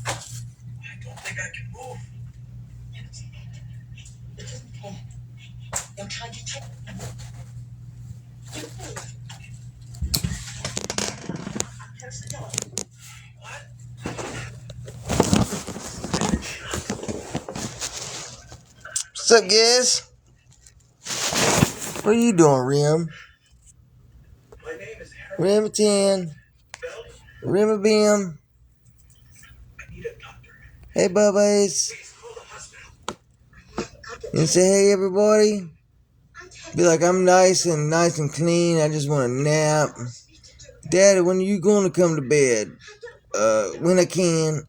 I don't think I can move. It doesn't care. They're trying to check. You move. Close the door. What? What's up, guys? What are you doing, Rim? My name is Harold. Rim 10. Rim Bim. I need a doctor. Hey, Bubba's. Please call the hospital. And say, hey, everybody. Be like, I'm nice and clean. I just want a nap. Daddy, when are you going to come to bed? When I can.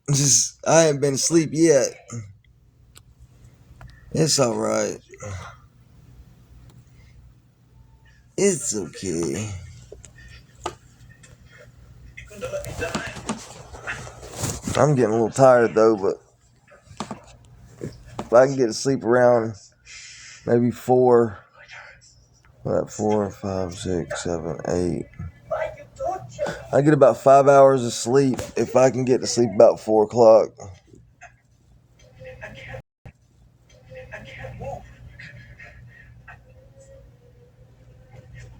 I ain't been asleep yet. It's alright. It's okay. You're going to let me die. I'm getting a little tired though, but if I can get to sleep around maybe 4, 5, 6, 7, 8. I get about 5 hours of sleep if I can get to sleep about 4 o'clock. I can't move.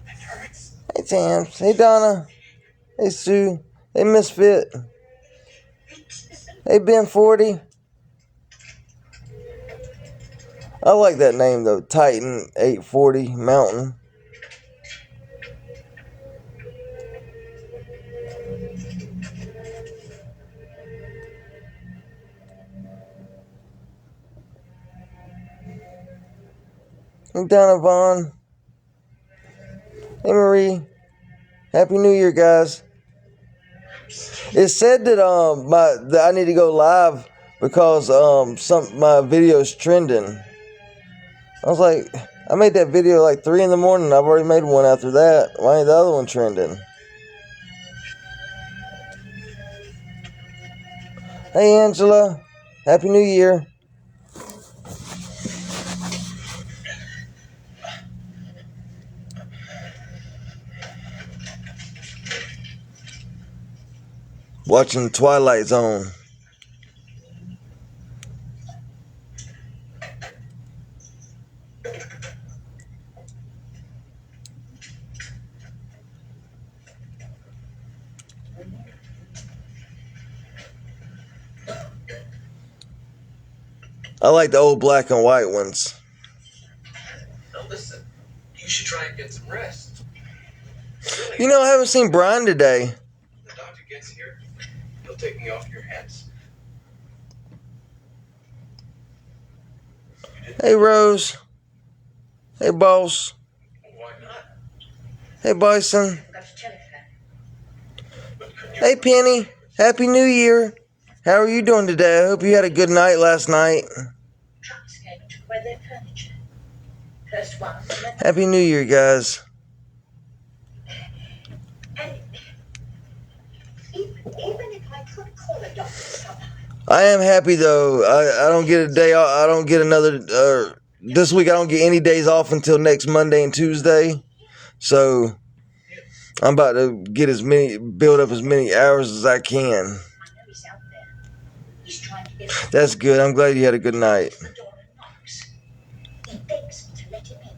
It hurts. Hey, Tams. Hey, Donna. Hey, Sue. Hey, Misfit. Hey, Ben 40. I like that name though, Titan 840 Mountain. Hey, Donna Vaughn. Hey, Marie. Happy New Year, guys. It said that that I need to go live because my video's trending. I was like, I made that video like 3 in the morning. I've already made one after that. Why ain't the other one trending? Hey, Angela. Happy New Year. Watching Twilight Zone. I like the old black and white ones. Now listen, you should try and get some rest. Really, You know, I haven't seen Brian today. when the doctor gets here, he'll take me off your hands. Hey, Rose. Hey, Boss. Why not? Hey, Bison. But could you? Hey, Penny. Happy New Year. How are you doing today? I hope you had a good night last night. Trucks came and took away their furniture. First one, and then Happy New Year, guys. and even if I could call a doctor somehow, I am happy though. I don't get a day off. I don't get another. This week I don't get any days off until next Monday and Tuesday. So I'm about to build up as many hours as I can. I know he's out there. He's trying to get through That's good. I'm glad you had a good night. the door and knocks. He begs me to let him in.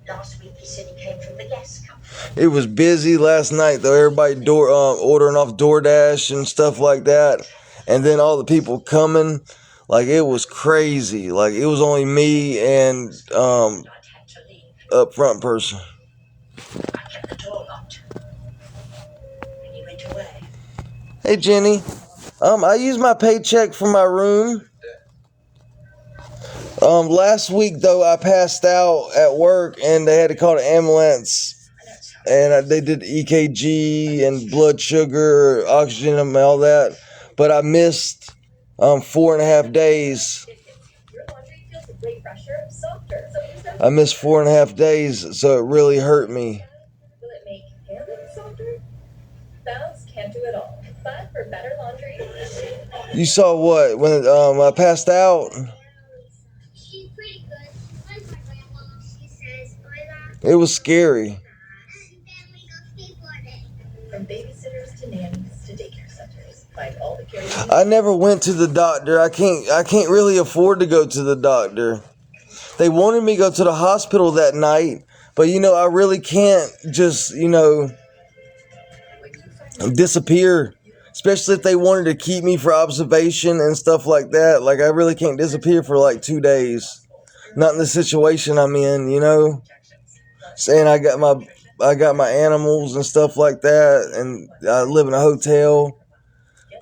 Last week he said he came from the gas company. It was busy last night though. Everybody ordering off DoorDash and stuff like that, and then all the people coming. Like it was crazy. Like it was only me and I'd had to leave. up front person. I kept the door locked. And he went away. Hey Jenny, I used my paycheck for my room. Last week though I passed out at work and they had to call the ambulance. And they did EKG and blood sugar, oxygen, and all that. But I missed 4.5 days. Your laundry feels way fresher, softer. So I missed 4.5 days, so it really hurt me. will it make hair look softer? Bounce can't do it all. But for better laundry, You saw what when I passed out? She's pretty good. Where's my grandma? She says, hola. It was scary. And then we go skateboarding. from babysitters to nannies to daycare centers, find all the I never went to the doctor. I can't really afford to go to the doctor. They wanted me to go to the hospital that night, but I really can't just, disappear. Especially if they wanted to keep me for observation and stuff like that. Like, I really can't disappear for like 2 days. Not in the situation I'm in, Saying I got my animals and stuff like that, and I live in a hotel.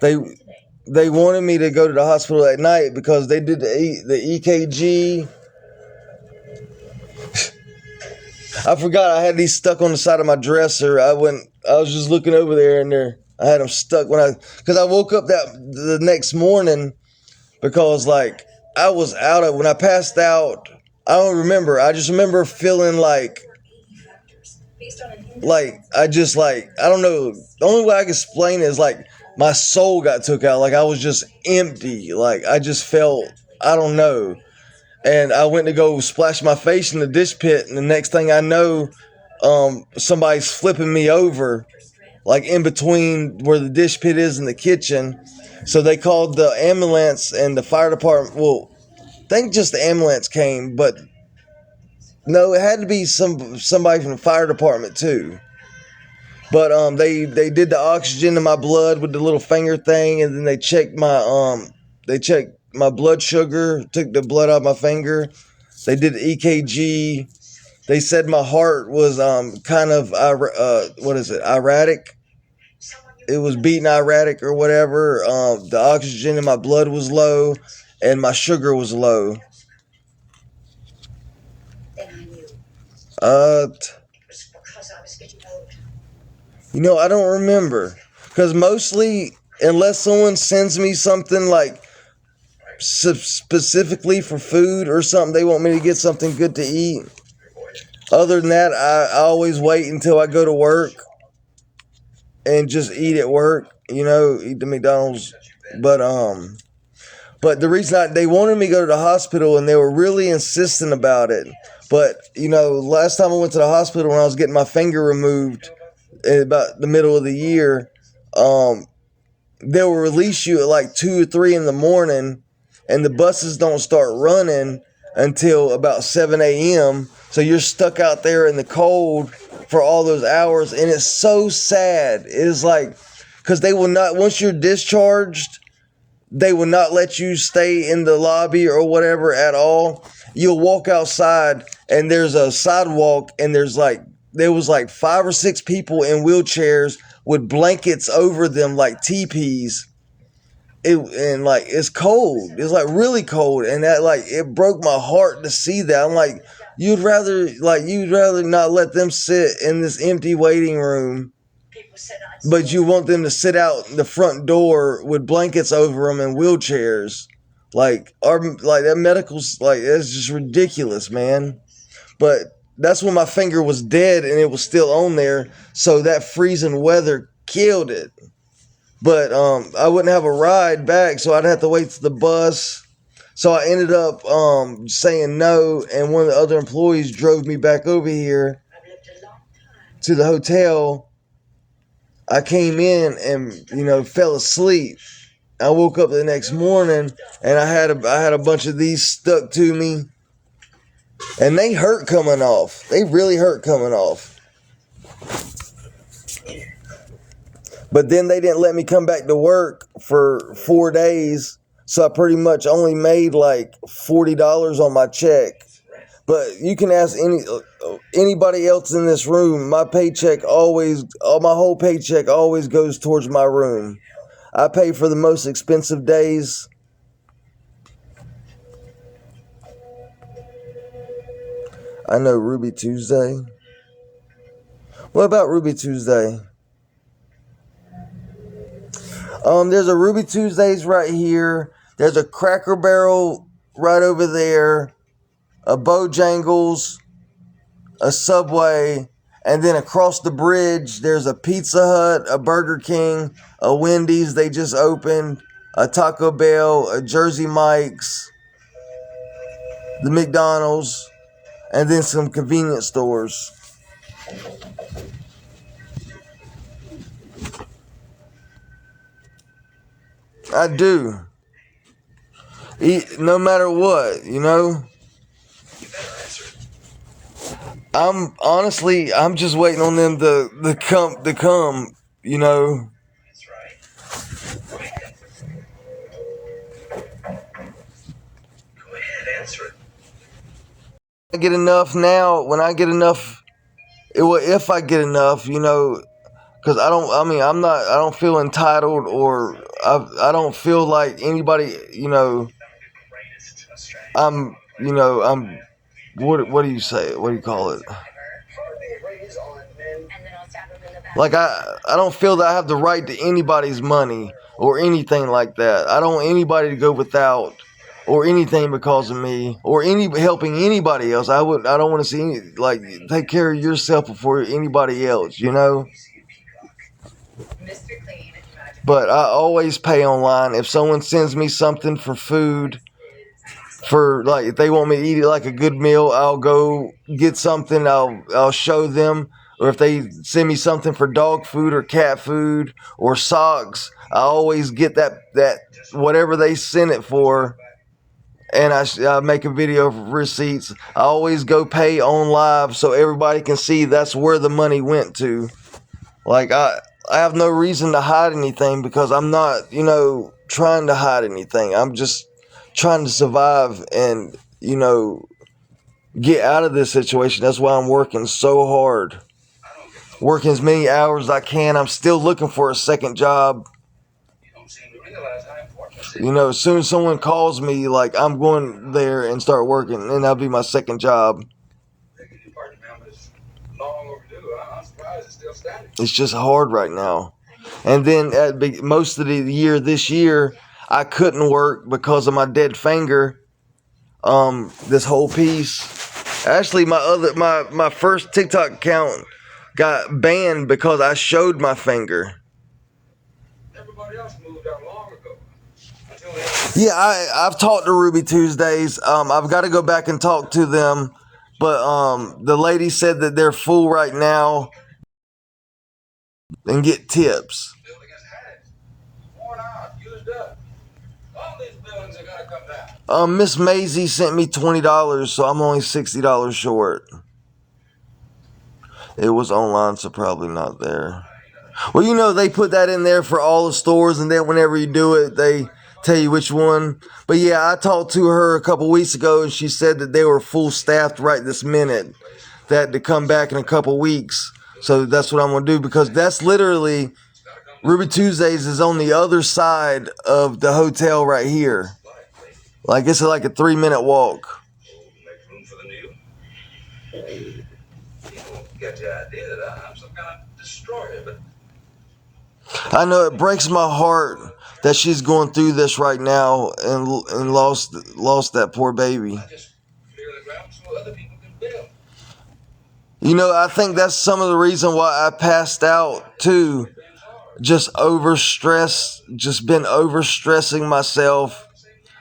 They wanted me to go to the hospital at night because they did the EKG. I forgot I had these stuck on the side of my dresser. I was just looking over there, and I had them stuck because I woke up the next morning because like I was when I passed out. I don't remember. I just remember feeling like I just I don't know. The only way I can explain it is like my soul got took out. Like I was just empty. Like I just felt, I don't know. And I went to go splash my face in the dish pit, and the next thing I know, somebody's flipping me over, like in between where the dish pit is and the kitchen. So they called the ambulance and the fire department. Well, I think just the ambulance came, but no, it had to be somebody from the fire department too. But they did the oxygen in my blood with the little finger thing, and then they checked my blood sugar, took the blood out of my finger. They did the EKG. They said my heart was kind of erratic. It was beating erratic or whatever. The oxygen in my blood was low, and my sugar was low. Then I knew. It was because I was getting old. I don't remember. Because mostly, unless someone sends me something like specifically for food or something, they want me to get something good to eat. Other than that, I always wait until I go to work and just eat at work, eat the McDonald's. But the reason they wanted me to go to the hospital, and they were really insistent about it. But, last time I went to the hospital when I was getting my finger removed in about the middle of the year, they will release you at like 2 or 3 in the morning, and the buses don't start running until about 7 a.m. So you're stuck out there in the cold for all those hours, and it's so sad. It's like, because they will not, once you're discharged, they will not let you stay in the lobby or whatever at all. You'll walk outside, and there's a sidewalk, and there was like 5 or 6 people in wheelchairs with blankets over them like teepees. It's cold. It's like really cold, and that it broke my heart to see that. I'm like, you'd rather not let them sit in this empty waiting room, but you want them to sit out the front door with blankets over them and wheelchairs. That medical's it's just ridiculous, man. But that's when my finger was dead and it was still on there, so that freezing weather killed it. But I wouldn't have a ride back, so I'd have to wait to the bus. So I ended up saying no, and one of the other employees drove me back over here to the hotel. I came in and fell asleep. I woke up the next morning, and I had a bunch of these stuck to me, and they hurt coming off. They really hurt coming off. But then they didn't let me come back to work for 4 days, so I pretty much only made like $40 on my check. But you can ask anybody else in this room. My whole paycheck always goes towards my room. I pay for the most expensive days. I know Ruby Tuesday. What about Ruby Tuesday? There's a Ruby Tuesdays right here. There's a Cracker Barrel right over there. A Bojangles. A Subway. And then across the bridge, there's a Pizza Hut, a Burger King, a Wendy's they just opened, a Taco Bell, a Jersey Mike's, the McDonald's, and then some convenience stores. I do. No matter what, you know. You better answer it. I'm just waiting on them to come, you know. That's right. Go ahead. Go ahead, answer it. I get enough now. When I get enough, if I get enough, you know, because I don't feel entitled, or I don't feel like anybody, you know. I'm, you know, I'm. What do you say? What do you call it? Like I don't feel that I have the right to anybody's money or anything like that. I don't want anybody to go without or anything because of me or helping anybody else. I don't want to see take care of yourself before anybody else, you know. But I always pay online. If someone sends me something for food, for like if they want me to eat it like a good meal, I'll go get something. I'll show them. Or if they send me something for dog food or cat food or socks, I always get that whatever they send it for, and I make a video of receipts. I always go pay on live so everybody can see that's where the money went to. Like I have no reason to hide anything because I'm not, you know, trying to hide anything. I'm just trying to survive and, you know, get out of this situation. That's why I'm working so hard. Working as many hours as I can. I'm still looking for a second job. You don't seem to realize how important this is. You know, as soon as someone calls me, like, I'm going there and start working, and that'll be my second job. The party member is long overdue. I'm surprised it's still standing. It's just hard right now. And then at most of the year this year, I couldn't work because of my dead finger. This whole piece. Actually, my first TikTok account got banned because I showed my finger. Everybody else moved out long ago. Yeah, I've talked to Ruby Tuesdays. I've got to go back and talk to them, but the lady said that they're full right now and get tips. Building is had. Worn out, used up. All these buildings are gonna come down. Miss Maisie sent me $20, so I'm only $60 short. It was online, so probably not there. Well, you know, they put that in there for all the stores, and then whenever you do it, they tell you which one. But yeah, I talked to her a couple weeks ago, and she said that they were full staffed right this minute. That to come back in a couple weeks. So that's what I'm going to do, because that's literally, Ruby Tuesdays is on the other side of the hotel right here. Like, it's like a 3-minute walk. Make room for the new. People get the idea that I'm some kind of destroyer, but I know it breaks my heart that she's going through this right now and lost that poor baby. I just clear the ground so other people can build. You know, I think that's some of the reason why I passed out too. Just overstressed, just been overstressing myself,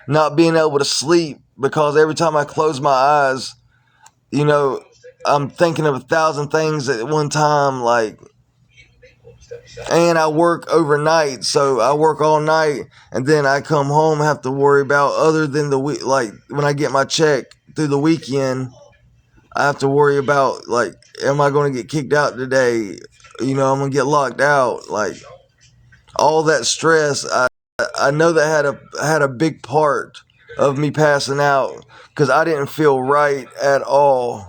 not being able to sleep, because every time I close my eyes, you know, I'm thinking of 1,000 things at one time, like, and I work overnight, so I work all night, and then I come home, have to worry about, other than the week, like when I get my check through the weekend, I have to worry about, like, am I going to get kicked out today? You know, I'm going to get locked out. Like, all that stress, I know that had a big part of me passing out, because I didn't feel right at all.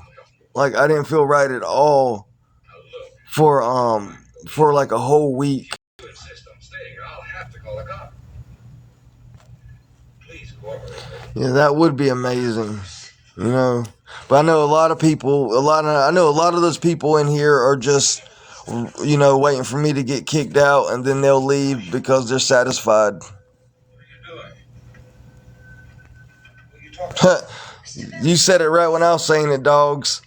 Like, I didn't feel right at all for like a whole week. If you insist on staying, I'll have to call a cop. Please cooperate. Yeah, that would be amazing, you know. But I know a lot of people, I know a lot of those people in here are just, you know, waiting for me to get kicked out, and then they'll leave because they're satisfied. What are you doing? What are you talking about? You said it right when I was saying it, dogs.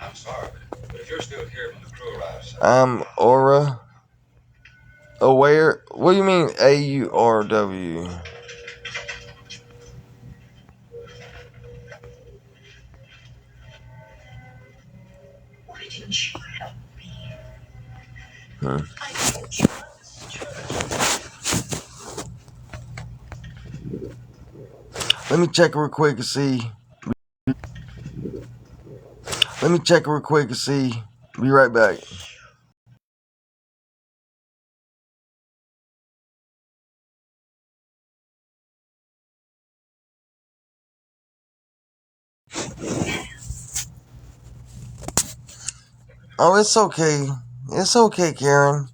I'm sorry, but if you're still here when the crew arrives, I'm Aura. Aware? What do you mean AURW? Why didn't you help me? Hmm. Let me check real quick and see. Let me check real quick and see. Be right back. Oh, it's okay. It's okay, Karen.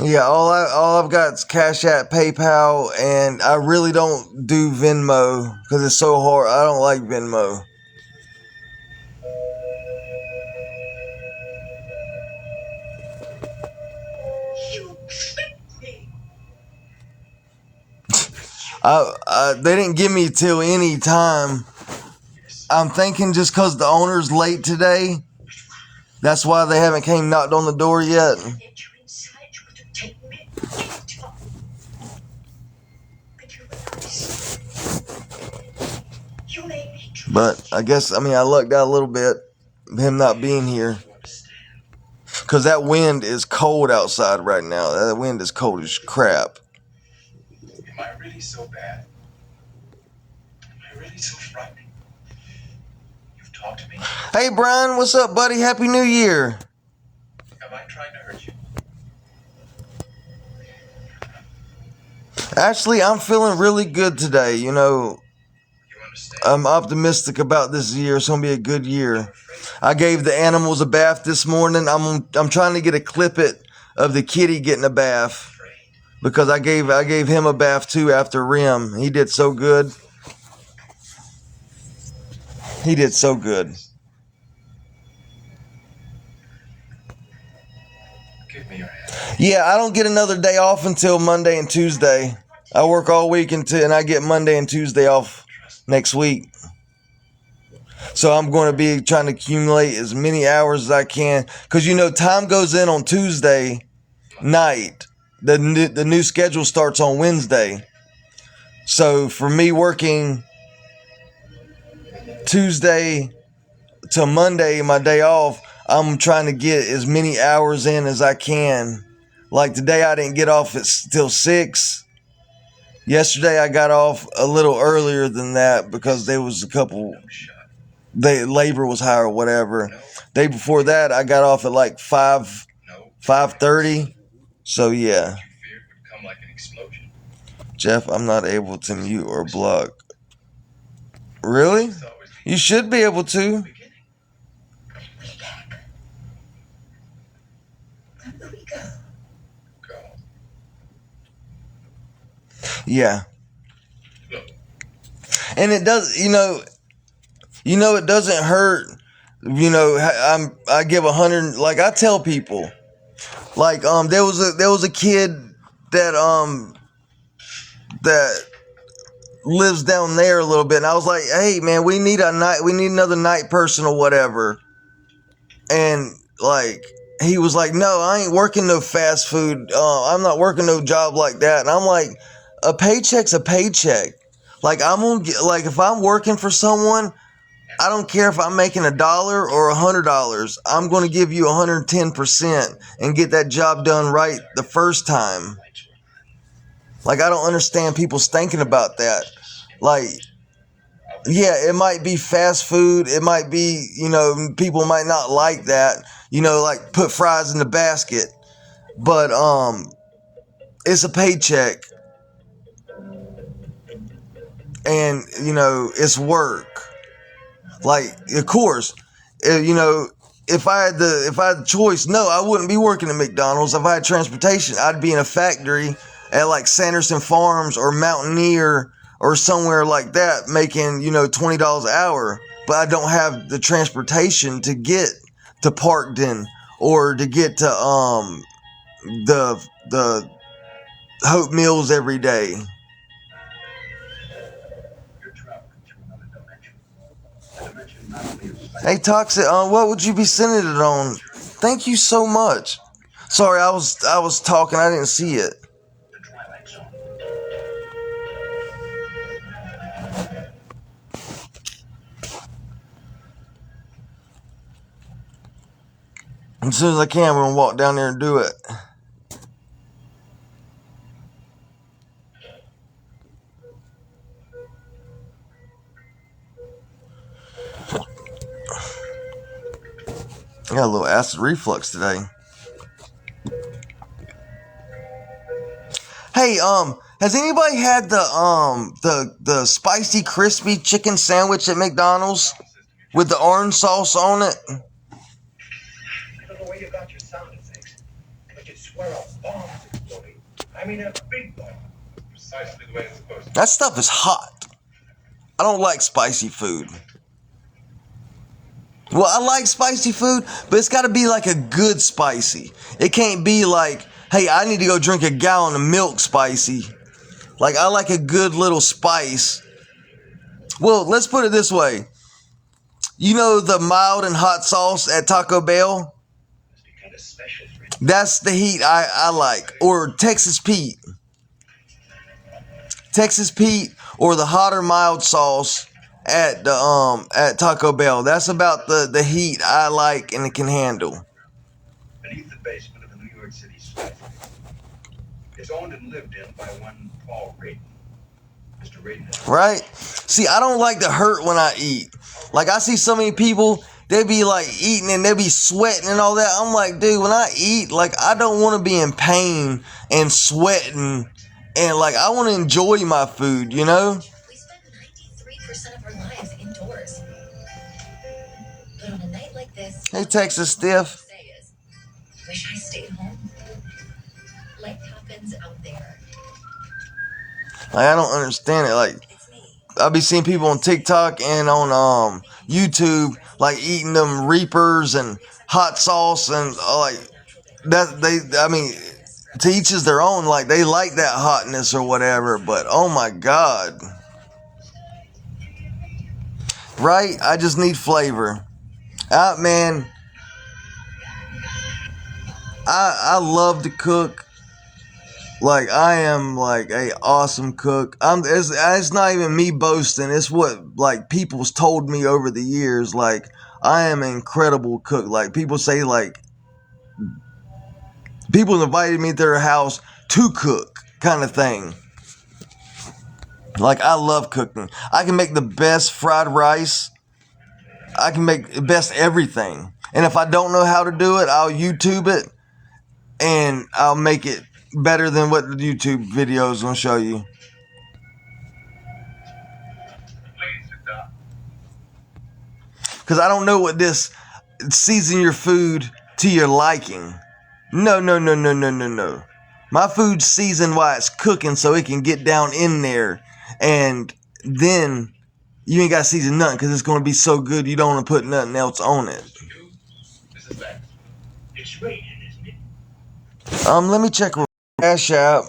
Yeah, all I've got is Cash App, PayPal, and I really don't do Venmo because it's so hard. I don't like Venmo. You tricked me. They didn't give me till any time. I'm thinking just because the owner's late today, that's why they haven't came knocked on the door yet. Let you inside, you would have taken me. But you realize you made me trust. But I guess, I mean, I lucked out a little bit, him not being here. Because that wind is cold outside right now. That wind is cold as crap. Am I really so bad? Am I really so frightening? You've talked to me? Hey, Brian, what's up, buddy? Happy New Year. Have I tried to hurt you? Actually, I'm feeling really good today. You know, You understand? I'm optimistic about this year. It's going to be a good year. I gave the animals a bath this morning. I'm trying to get a clip it of the kitty getting a bath because I gave him a bath too after Rim. He did so good. He did so good. Give me your hand. Yeah, I don't get another day off until Monday and Tuesday. I work all week and I get Monday and Tuesday off next week. So I'm going to be trying to accumulate as many hours as I can. Because, you know, time goes in on Tuesday night. The new schedule starts on Wednesday. So for me working Tuesday to Monday, my day off, I'm trying to get as many hours in as I can. Like today I didn't get off till 6. Yesterday I got off a little earlier than that because there was a couple, labor was high or whatever. Day before that I got off at like 5:30. So yeah. You feared would come like an explosion. Jeff, I'm not able to mute or block. Really? You should be able to. Where do we go? Go. Yeah. Look. And it does, it doesn't hurt. I give 100. Like I tell people, like there was a kid that that lives down there a little bit, and I was like, hey man, we need another night person or whatever. And like he was like, no, I ain't working no fast food. I'm not working no job like that. And I'm like, a paycheck's a paycheck. Like I'm gonna get, like if I'm working for someone, I don't care if I'm making $1 or $100. I'm going to give you 110% and get that job done right the first time. Like I don't understand people's thinking about that. Like, yeah, it might be fast food. It might be, people might not like that. Like put fries in the basket. But it's a paycheck. And, it's work. Like, of course, if I had the choice, no, I wouldn't be working at McDonald's. If I had transportation, I'd be in a factory at like Sanderson Farms or Mountaineer or somewhere like that, making $20 an hour. But I don't have the transportation to get to Parkton or to get to the Hope Mills every day. You're traveling to another dimension. A dimension not only of space. Hey, Toxic, what would you be sending it on? Thank you so much. Sorry, I was talking. I didn't see it. The Twilight Zone. As soon as I can, we're gonna walk down there and do it. I got a little acid reflux today. Hey, has anybody had the spicy crispy chicken sandwich at McDonald's with the orange sauce on it? I don't know where you got your sound effects, but you swear a bomb's exploding. I mean a big bomb. Precisely the way it's supposed to. That stuff is hot. I don't like spicy food. Well, I like spicy food, but it's got to be like a good spicy. It can't be like, hey, I need to go drink a gallon of milk spicy. Like, I like a good little spice. Well, let's put it this way. You know the mild and hot sauce at Taco Bell? That's the heat I like. Or Texas Pete. Texas Pete or the hot or mild sauce at the at Taco Bell. That's about the heat I like and it can handle. Beneath the basement of the New York City skyscraper. It's owned and lived in by one Paul Radin. Mr. Radin. Right? See, I don't like to hurt when I eat. Like, I see so many people, they be like eating and they be sweating and all that. I'm like, dude, when I eat, like, I don't want to be in pain and sweating. And, like, I want to enjoy my food, you know? We spend 93% of our lives indoors. But on a night like this, Hey, Texas Stiff. wish I stayed home. Life happens out there. Like, I don't understand it. Like, It's me. I be seeing people on TikTok and on YouTube, like, eating them Reapers and hot sauce and, like, that, I mean, to each is their own. Like, they like that hotness or whatever, but oh my God. Right? I just need flavor. Man, I love to cook. Like, I am like a awesome cook. It's not even me boasting. It's what like people's told me over the years. Like, I am an incredible cook. Like, people say, like, people invited me to their house to cook, kind of thing. Like, I love cooking. I can make the best fried rice. I can make the best everything. And if I don't know how to do it, I'll YouTube it. And I'll make it better than what the YouTube video is going to show you. Please sit down. Because I don't know what this season your food to your liking. No. My food's seasoned while it's cooking so it can get down in there. And then you ain't got to season nothing because it's going to be so good you don't want to put nothing else on it. This is that. It's raining, isn't it? Let me check Cash App.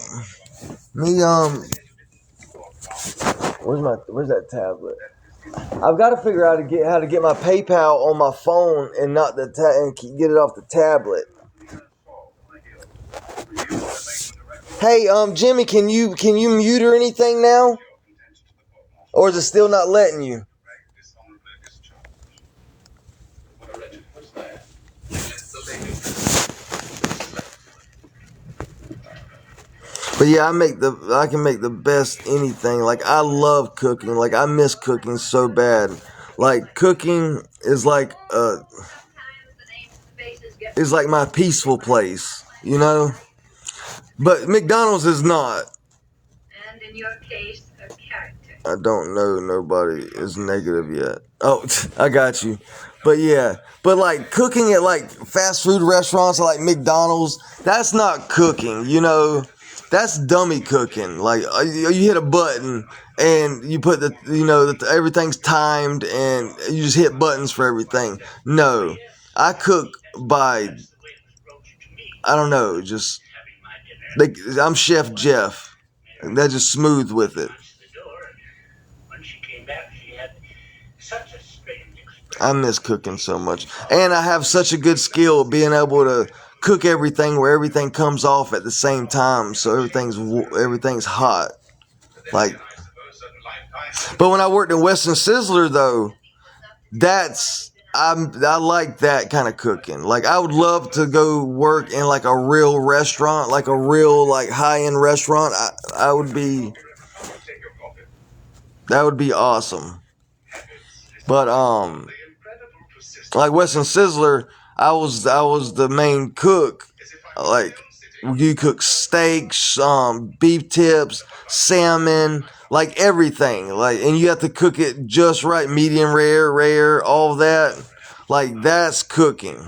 Where's that tablet? I've got to figure out how to get my PayPal on my phone and not and get it off the tablet. Hey, Jimmy, can you mute or anything now? Or is it still not letting you? But yeah, I can make the best anything. Like, I love cooking. Like, I miss cooking so bad. Like, cooking is like is like my peaceful place, you know? But McDonald's is not. And in your case, a character. I don't know, nobody is negative yet. Oh, I got you. But yeah, but like cooking at like fast food restaurants like McDonald's, that's not cooking, you know? That's dummy cooking. Like, you hit a button and you put everything's timed and you just hit buttons for everything. No, I cook by, I don't know, just, I'm Chef Jeff. They're just smooth with it. I miss cooking so much. And I have such a good skill being able to cook everything where everything comes off at the same time, so everything's hot. Like, but when I worked in Western Sizzler though, that's I like that kind of cooking. Like, I would love to go work in like a real restaurant, like a real like high-end restaurant. I would be, that would be awesome. But like Western Sizzler, I was the main cook. Like, you cook steaks, beef tips, salmon, like everything. Like, and you have to cook it just right, medium rare, all that. Like, that's cooking.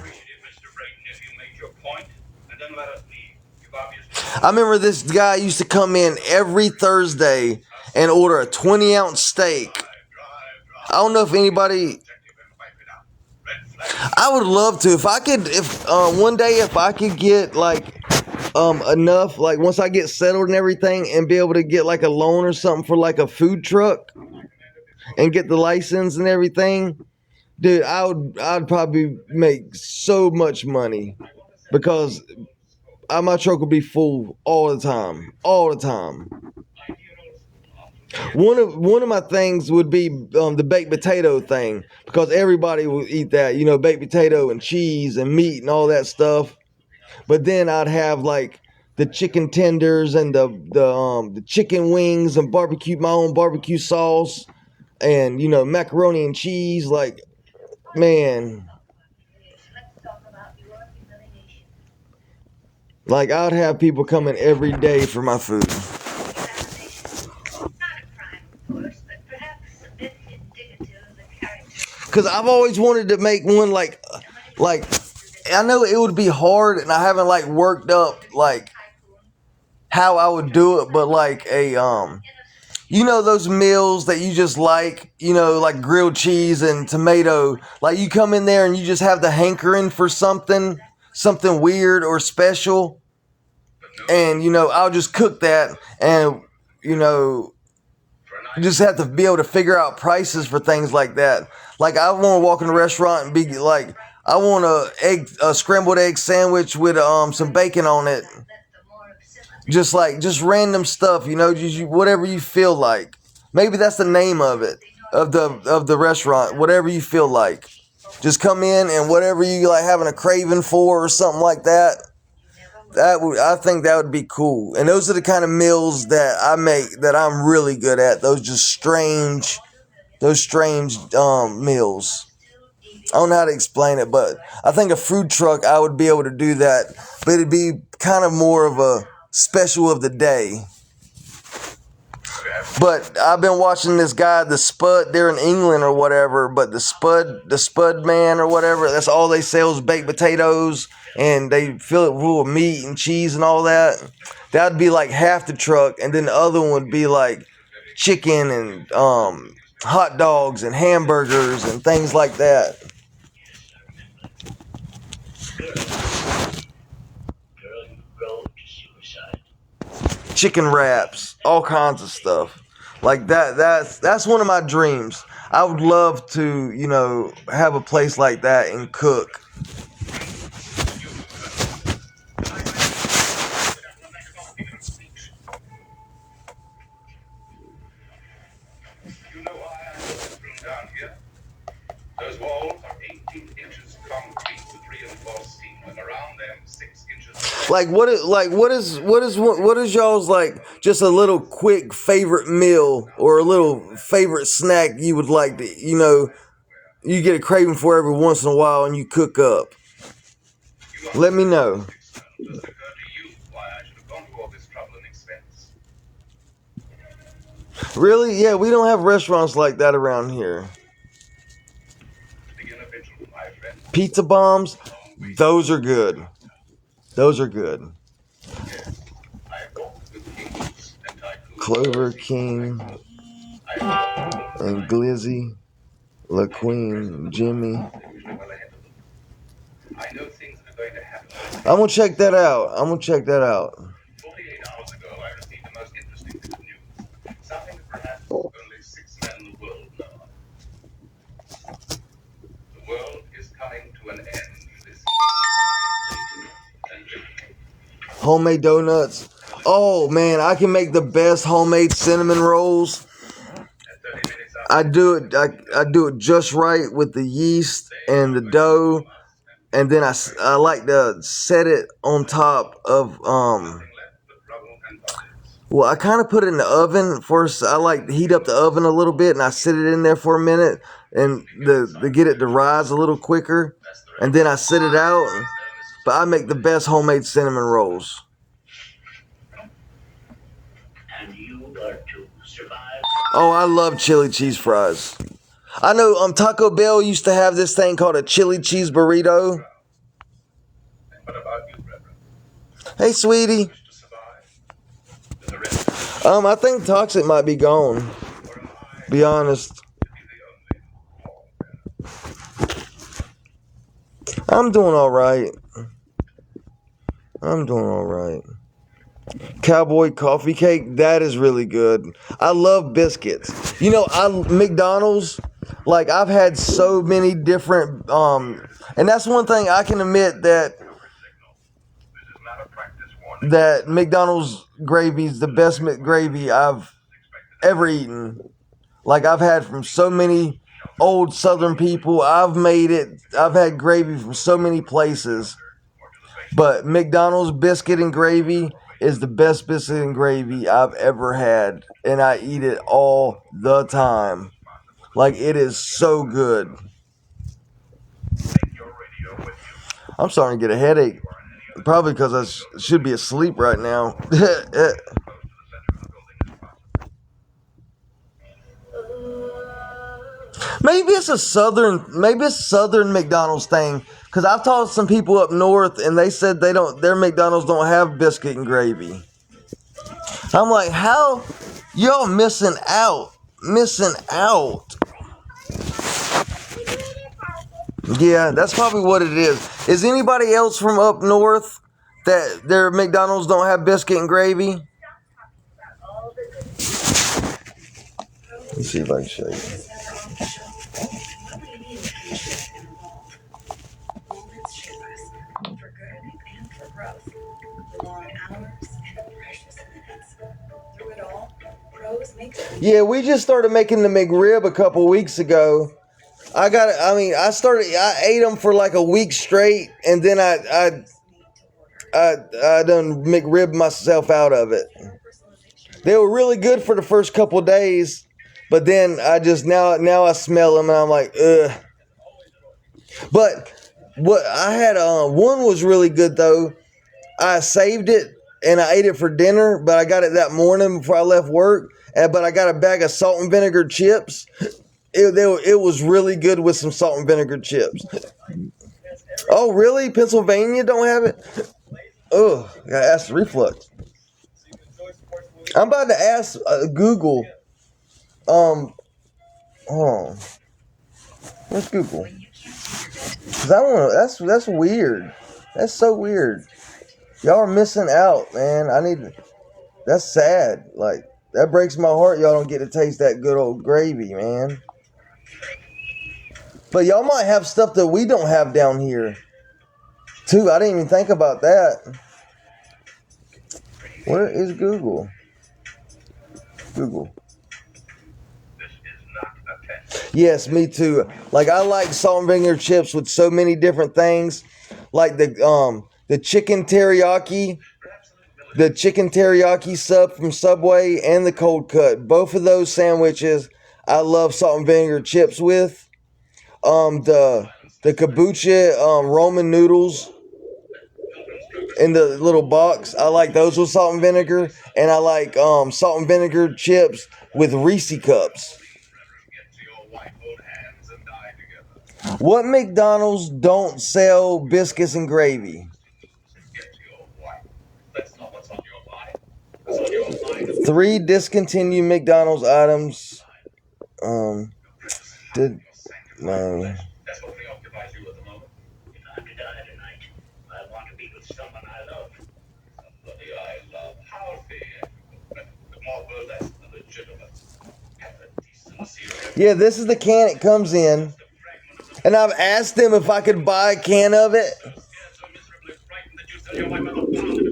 I remember this guy used to come in every Thursday and order a 20-ounce steak. I don't know if anybody. I would love to. If I could, one day if I could get like enough, like once I get settled and everything, and be able to get like a loan or something for like a food truck and get the license and everything, dude, I'd probably make so much money because my truck would be full all the time. One of my things would be the baked potato thing, because everybody will eat that, you know, baked potato and cheese and meat and all that stuff. But then I'd have like the chicken tenders and the chicken wings and my own barbecue sauce, and, you know, macaroni and cheese. Like, man, like I'd have people coming every day for my food. Because I've always wanted to make one like I know it would be hard, and I haven't like worked up like how I would do it, but like a you know, those meals that you just like, you know, like grilled cheese and tomato, like you come in there and you just have the hankering for something weird or special, and, you know, I'll just cook that, and, you know, you just have to be able to figure out prices for things like that. Like, I want to walk in a restaurant and be like, I want a scrambled egg sandwich with some bacon on it. Just random stuff, you know, just whatever you feel like. Maybe that's the name of it, of the restaurant. Whatever you feel like, just come in and whatever you like having a craving for or something like that. I think that would be cool. And those are the kind of meals that I make that I'm really good at. Those strange meals. I don't know how to explain it, but I think a food truck, I would be able to do that. But it'd be kind of more of a special of the day. But I've been watching this guy, the Spud, they're in England or whatever, but the Spud man or whatever, that's all they sell is baked potatoes, and they fill it full of meat and cheese and all that. That'd be like half the truck, and then the other one would be like chicken and hot dogs and hamburgers and things like that. Chicken wraps, all kinds of stuff. Like that's one of my dreams. I would love to, you know, have a place like that and cook. You know why I put them down here? Those walls are 18 inches concrete with reinforced steel, and around them 6 inches. Like what is y'all's like just a little quick favorite meal or a little favorite snack you would like to, you know, you get a craving for every once in a while and you cook up? Let me know. Does it occur to you why I should have gone to all this trouble and expense? Really? Yeah, we don't have restaurants like that around here. Begin a vigil, my friend. Pizza bombs, those are good. Those are good. Yes, I walked with kings and tycoons. Clover King and Glizzy, La Queen, Jimmy. I know things are going to happen. I'm gonna check that out. 48 hours ago, I received the most interesting bit of news. Something that perhaps only 6 men in the world know. The world is coming to an end this Homemade donuts. Oh man, I can make the best homemade cinnamon rolls. I do it just right with the yeast and the dough, and then I like to set it on top of well, I kind of put it in the oven first. I like to heat up the oven a little bit, and I sit it in there for a minute, and to get it to rise a little quicker, and then I sit it out. But I make the best homemade cinnamon rolls. And you are to survive. Oh, I love chili cheese fries. I know Taco Bell used to have this thing called a chili cheese burrito. What about you, brethren? Hey, sweetie. Wish to survive? Then the rest of I think Toxic might be gone. or am I Be honest. to be the only pallbearer? I'm doing all right. I'm doing all right. Cowboy coffee cake, that is really good. I love biscuits. You know, McDonald's, like I've had so many different and that's one thing I can admit that This is not a practice warning. that McDonald's gravy is the best gravy I've ever eaten. Like I've had from so many old Southern people. I've had gravy from so many places. But McDonald's biscuit and gravy is the best biscuit and gravy I've ever had. And I eat it all the time. Like it is so good. Take your radio with you. I'm starting to get a headache. Probably because I should be asleep right now. Close to the center of the building as possible. Maybe it's southern McDonald's thing. Because I've talked to some people up north and they said their McDonald's don't have biscuit and gravy. I'm like, how? Y'all missing out. Missing out. Yeah, that's probably what it is. Is anybody else from up north that their McDonald's don't have biscuit and gravy? Let's see if I can show you. For good and for growth. The long hours and the precious minutes. Through it all, pros make Yeah, we just started making the McRib a couple weeks ago. I ate them for like a week straight, and then I done McRib myself out of it. They were really good for the first couple days, but then I just now I smell them and I'm like, ugh. But what I had, one was really good though. I saved it and I ate it for dinner, but I got it that morning before I left work. But I got a bag of salt and vinegar chips. It was really good with some salt and vinegar chips. Oh, really? Pennsylvania don't have it? Oh, gotta ask the reflux. I'm about to ask Google. Hold on. Where's Google? Cause I want to. That's weird. That's so weird. Y'all are missing out, man. That's sad. Like that breaks my heart. Y'all don't get to taste that good old gravy, man. But y'all might have stuff that we don't have down here, too. I didn't even think about that. Where is Google? Google. This is not a test. Yes, me too. Like I like salt and vinegar chips with so many different things, like the chicken teriyaki, sub from Subway, and the cold cut. Both of those sandwiches, I love salt and vinegar chips with. The kombucha Roman noodles in the little box, I like those with salt and vinegar, and I like salt and vinegar chips with Reese cups. What McDonald's don't sell biscuits and gravy? That's not what's on your mind. What's on your mind? 3 discontinued McDonald's items. That's what preoccupies you at the moment. If I'm to die tonight, I want to be with someone I love. Somebody I love. How the more burlesque, the legitimate. Have the decency of Yeah, this is the can it comes in. And I've asked them if I could buy a can of it. so miserably frightened that you sell your wife another pound of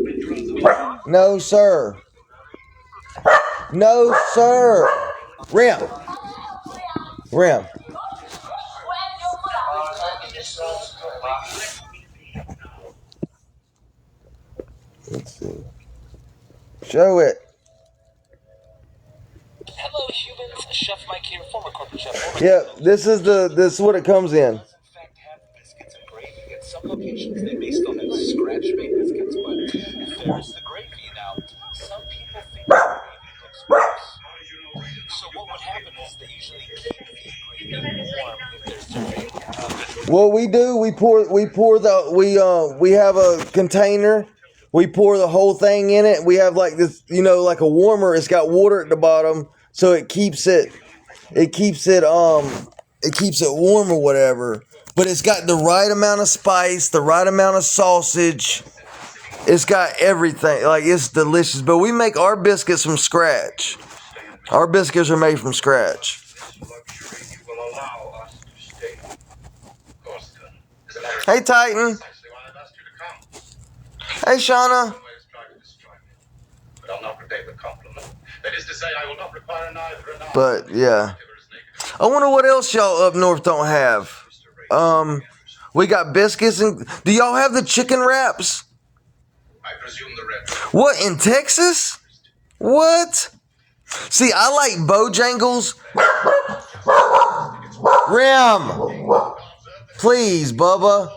adventure. No, sir. No, sir. Rim. Ram. Let's see. Show it. Hello, humans. Chef Mike here, former corporate chef. Yeah, this is what it comes in. In fact, have biscuits and gravy. At some locations, they may still have scratch-made biscuits, but there's the gravy. Now, some people think the gravy looks gross. So what would happen is they usually keep the gravy warm if they're serving. What we do, we have a container. We pour the whole thing in it. We have like this, like a warmer. It's got water at the bottom, so it keeps it warm or whatever. But it's got the right amount of spice, the right amount of sausage. It's got everything. Like, it's delicious. But we make our biscuits from scratch. Our biscuits are made from scratch. Hey, Titan. Hey, Shauna. But, yeah. I wonder what else y'all up north don't have. We got biscuits and... Do y'all have the chicken wraps? I presume the red. What, in Texas? What? See, I like Bojangles. Ram. Please, Bubba.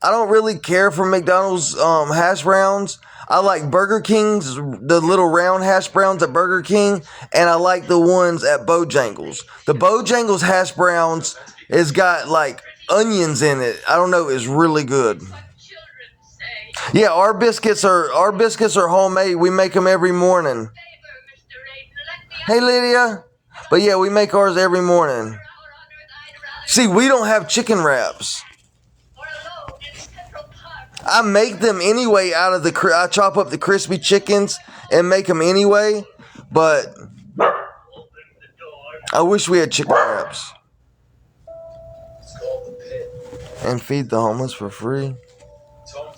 I don't really care for McDonald's hash browns. I like Burger King's, the little round hash browns at Burger King, and I like the ones at Bojangles. The Bojangles hash browns has got like onions in it. I don't know, it's really good. Yeah, our biscuits are homemade. We make them every morning. Hey, Lydia. But yeah, we make ours every morning. See, we don't have chicken wraps. I make them anyway I chop up the crispy chickens and make them anyway, but I wish we had chicken wraps. And feed the homeless for free.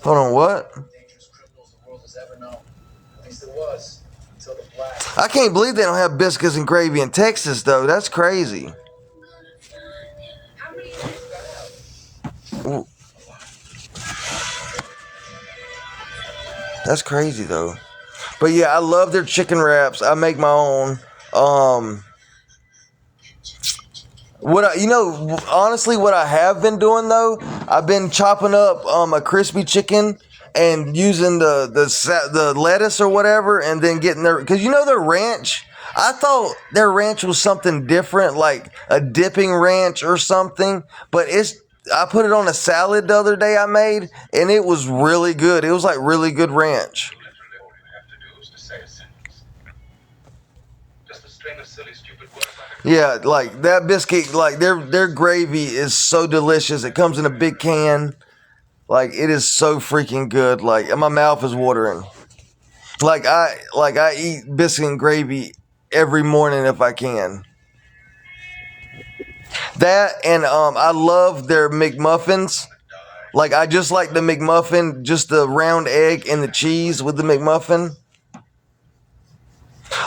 Hold on, what? I can't believe they don't have biscuits and gravy in Texas, though. That's crazy. Ooh. That's crazy, though. But yeah, I love their chicken wraps. I make my own. Honestly, what I have been doing though, I've been chopping up a crispy chicken and using the lettuce or whatever, and then getting because their ranch. I thought their ranch was something different, like a dipping ranch or something, but I put it on a salad the other day I made, and it was really good. It was like really good ranch. Yeah, like that biscuit, like their gravy is so delicious. It comes in a big can. Like, it is so freaking good. Like, my mouth is watering. Like I eat biscuit and gravy every morning if I can. That and I love their McMuffins. Like, I just like the McMuffin, just the round egg and the cheese with the McMuffin.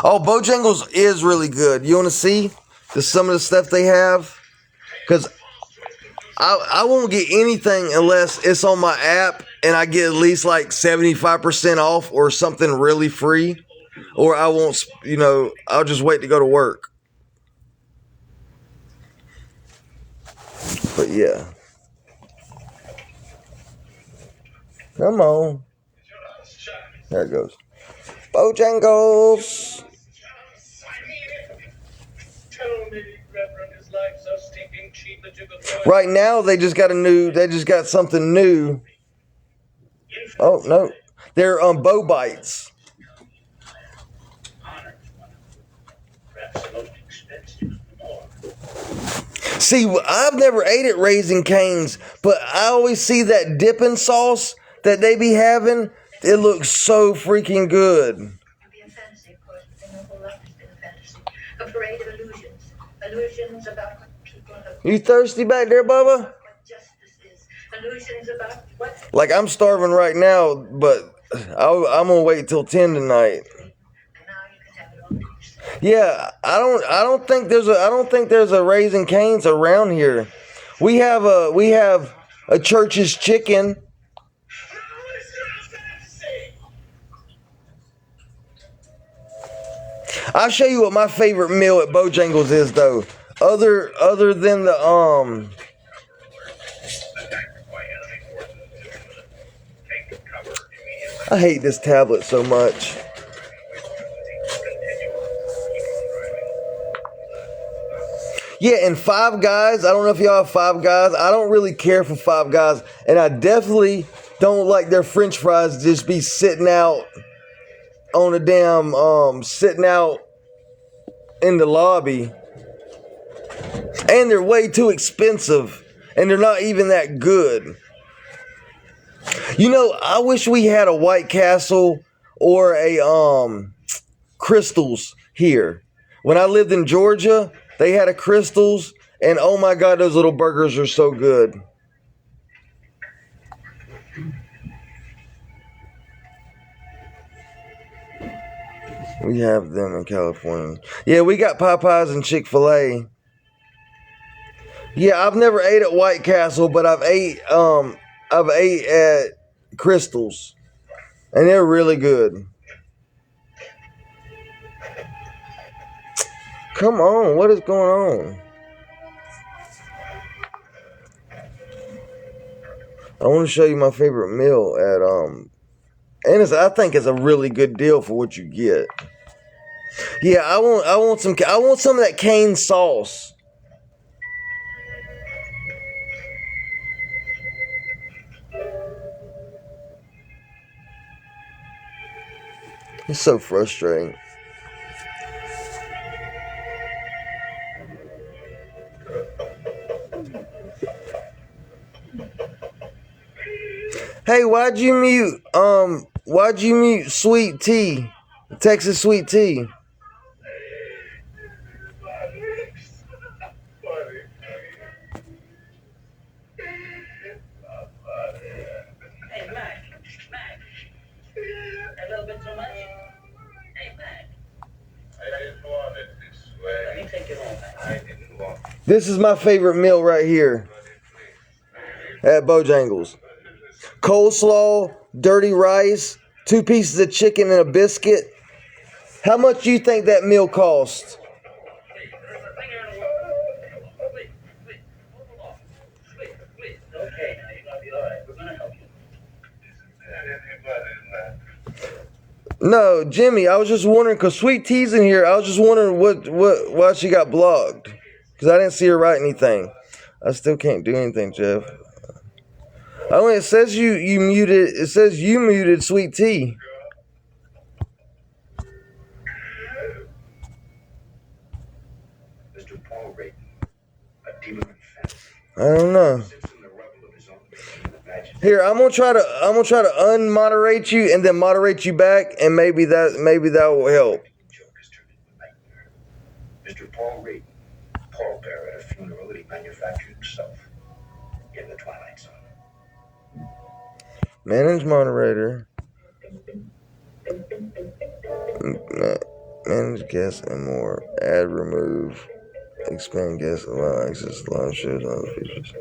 Oh, Bojangles is really good. You want to see some of the stuff they have? Because I won't get anything unless it's on my app and I get at least like 75% off or something really free. Or I won't, I'll just wait to go to work. But yeah. Come on. There it goes. Bojangles. Right now they just got something new. Oh no. They're Bo Bites. See, I've never ate at Raising Cane's, but I always see that dipping sauce that they be having. It looks so freaking good. It could be a fantasy, of course, but they know whole life has been a fantasy. A parade of illusions. Illusions about what people have. You thirsty back there, Bubba? What justice is. Illusions about what. Like, I'm starving right now, but I'm gonna wait till 10 tonight. And now you can have it all to yourself. Yeah, I don't think there's a Raising Cane's around here. We have a Church's Chicken. I'll show you what my favorite meal at Bojangles is though. Other than the I hate this tablet so much. Yeah, and Five Guys, I don't know if y'all have Five Guys. I don't really care for Five Guys, and I definitely don't like their French fries just be sitting out on the damn sitting out in the lobby. And they're way too expensive, and they're not even that good. You know, I wish we had a White Castle or a Crystals here. When I lived in Georgia, they had a Crystals, and oh my God, those little burgers are so good. We have them in California. Yeah, we got Popeyes and Chick-fil-A. Yeah, I've never ate at White Castle, but I've ate at Crystals, and they're really good. Come on, what is going on? I want to show you my favorite meal at and I think it's a really good deal for what you get. Yeah, I want some of that cane sauce. It's so frustrating. Hey, why'd you mute Sweet Tea? Texas Sweet Tea. Hey, Mac. A little bit too much? Hey, Mac. I didn't want it this way. Let me take it home, Mac. I didn't want it. This is my favorite meal right here at Bojangles. Coleslaw, dirty rice, 2 pieces of chicken and a biscuit. How much do you think that meal cost? Okay, now you're gonna be all right. We're gonna help you. No, Jimmy, I was just wondering, because Sweet Tea's in here, I was just wondering why she got blocked. Because I didn't see her write anything. I still can't do anything, Jeff. Oh, it says you muted Sweet Tea. Mr. Paul Rayton, a demon of fantasy, I don't know. sits in the rubble of his own making, imagining. Here, I'm gonna try to unmoderate you and then moderate you back, and maybe that will help. Joke has turned into a nightmare. Mr. Paul Rayton, pallbearer at a funeral that he manufactured himself in the Twilight Zone. Manage moderator. Manage guests and more. Add, remove, expand guests, allow access to live shows and other features.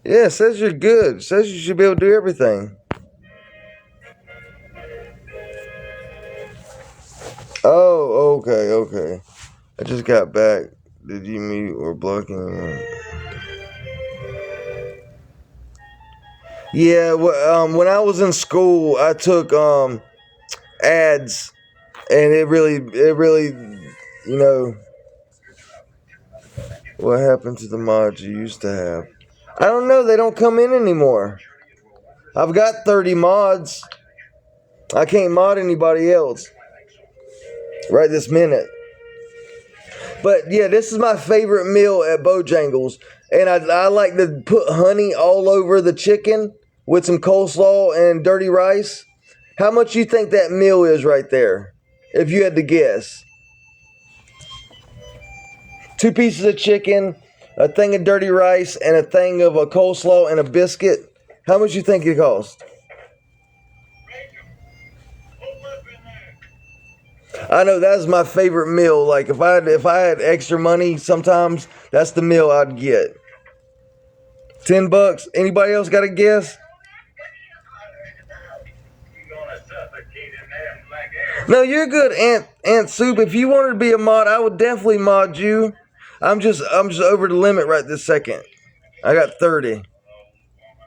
Yeah, it says you're good. It says you should be able to do everything. Oh, okay. I just got back. Did you mute or block anyone? Yeah, when I was in school, I took ads, and it really, you know, what happened to the mods you used to have? I don't know. They don't come in anymore. I've got 30 mods. I can't mod anybody else right this minute. But yeah, this is my favorite meal at Bojangles, and I like to put honey all over the chicken with some coleslaw and dirty rice. How much you think that meal is right there, if you had to guess? 2 pieces of chicken, a thing of dirty rice, and a thing of a coleslaw and a biscuit. How much you think it cost? I know that's my favorite meal. Like if I had extra money, sometimes that's the meal I'd get. $10. Anybody else got a guess? You're gonna suffocate in there in black air. No, you're good, Ant Soup. If you wanted to be a mod, I would definitely mod you. I'm just over the limit right this second. I got 30. Woman,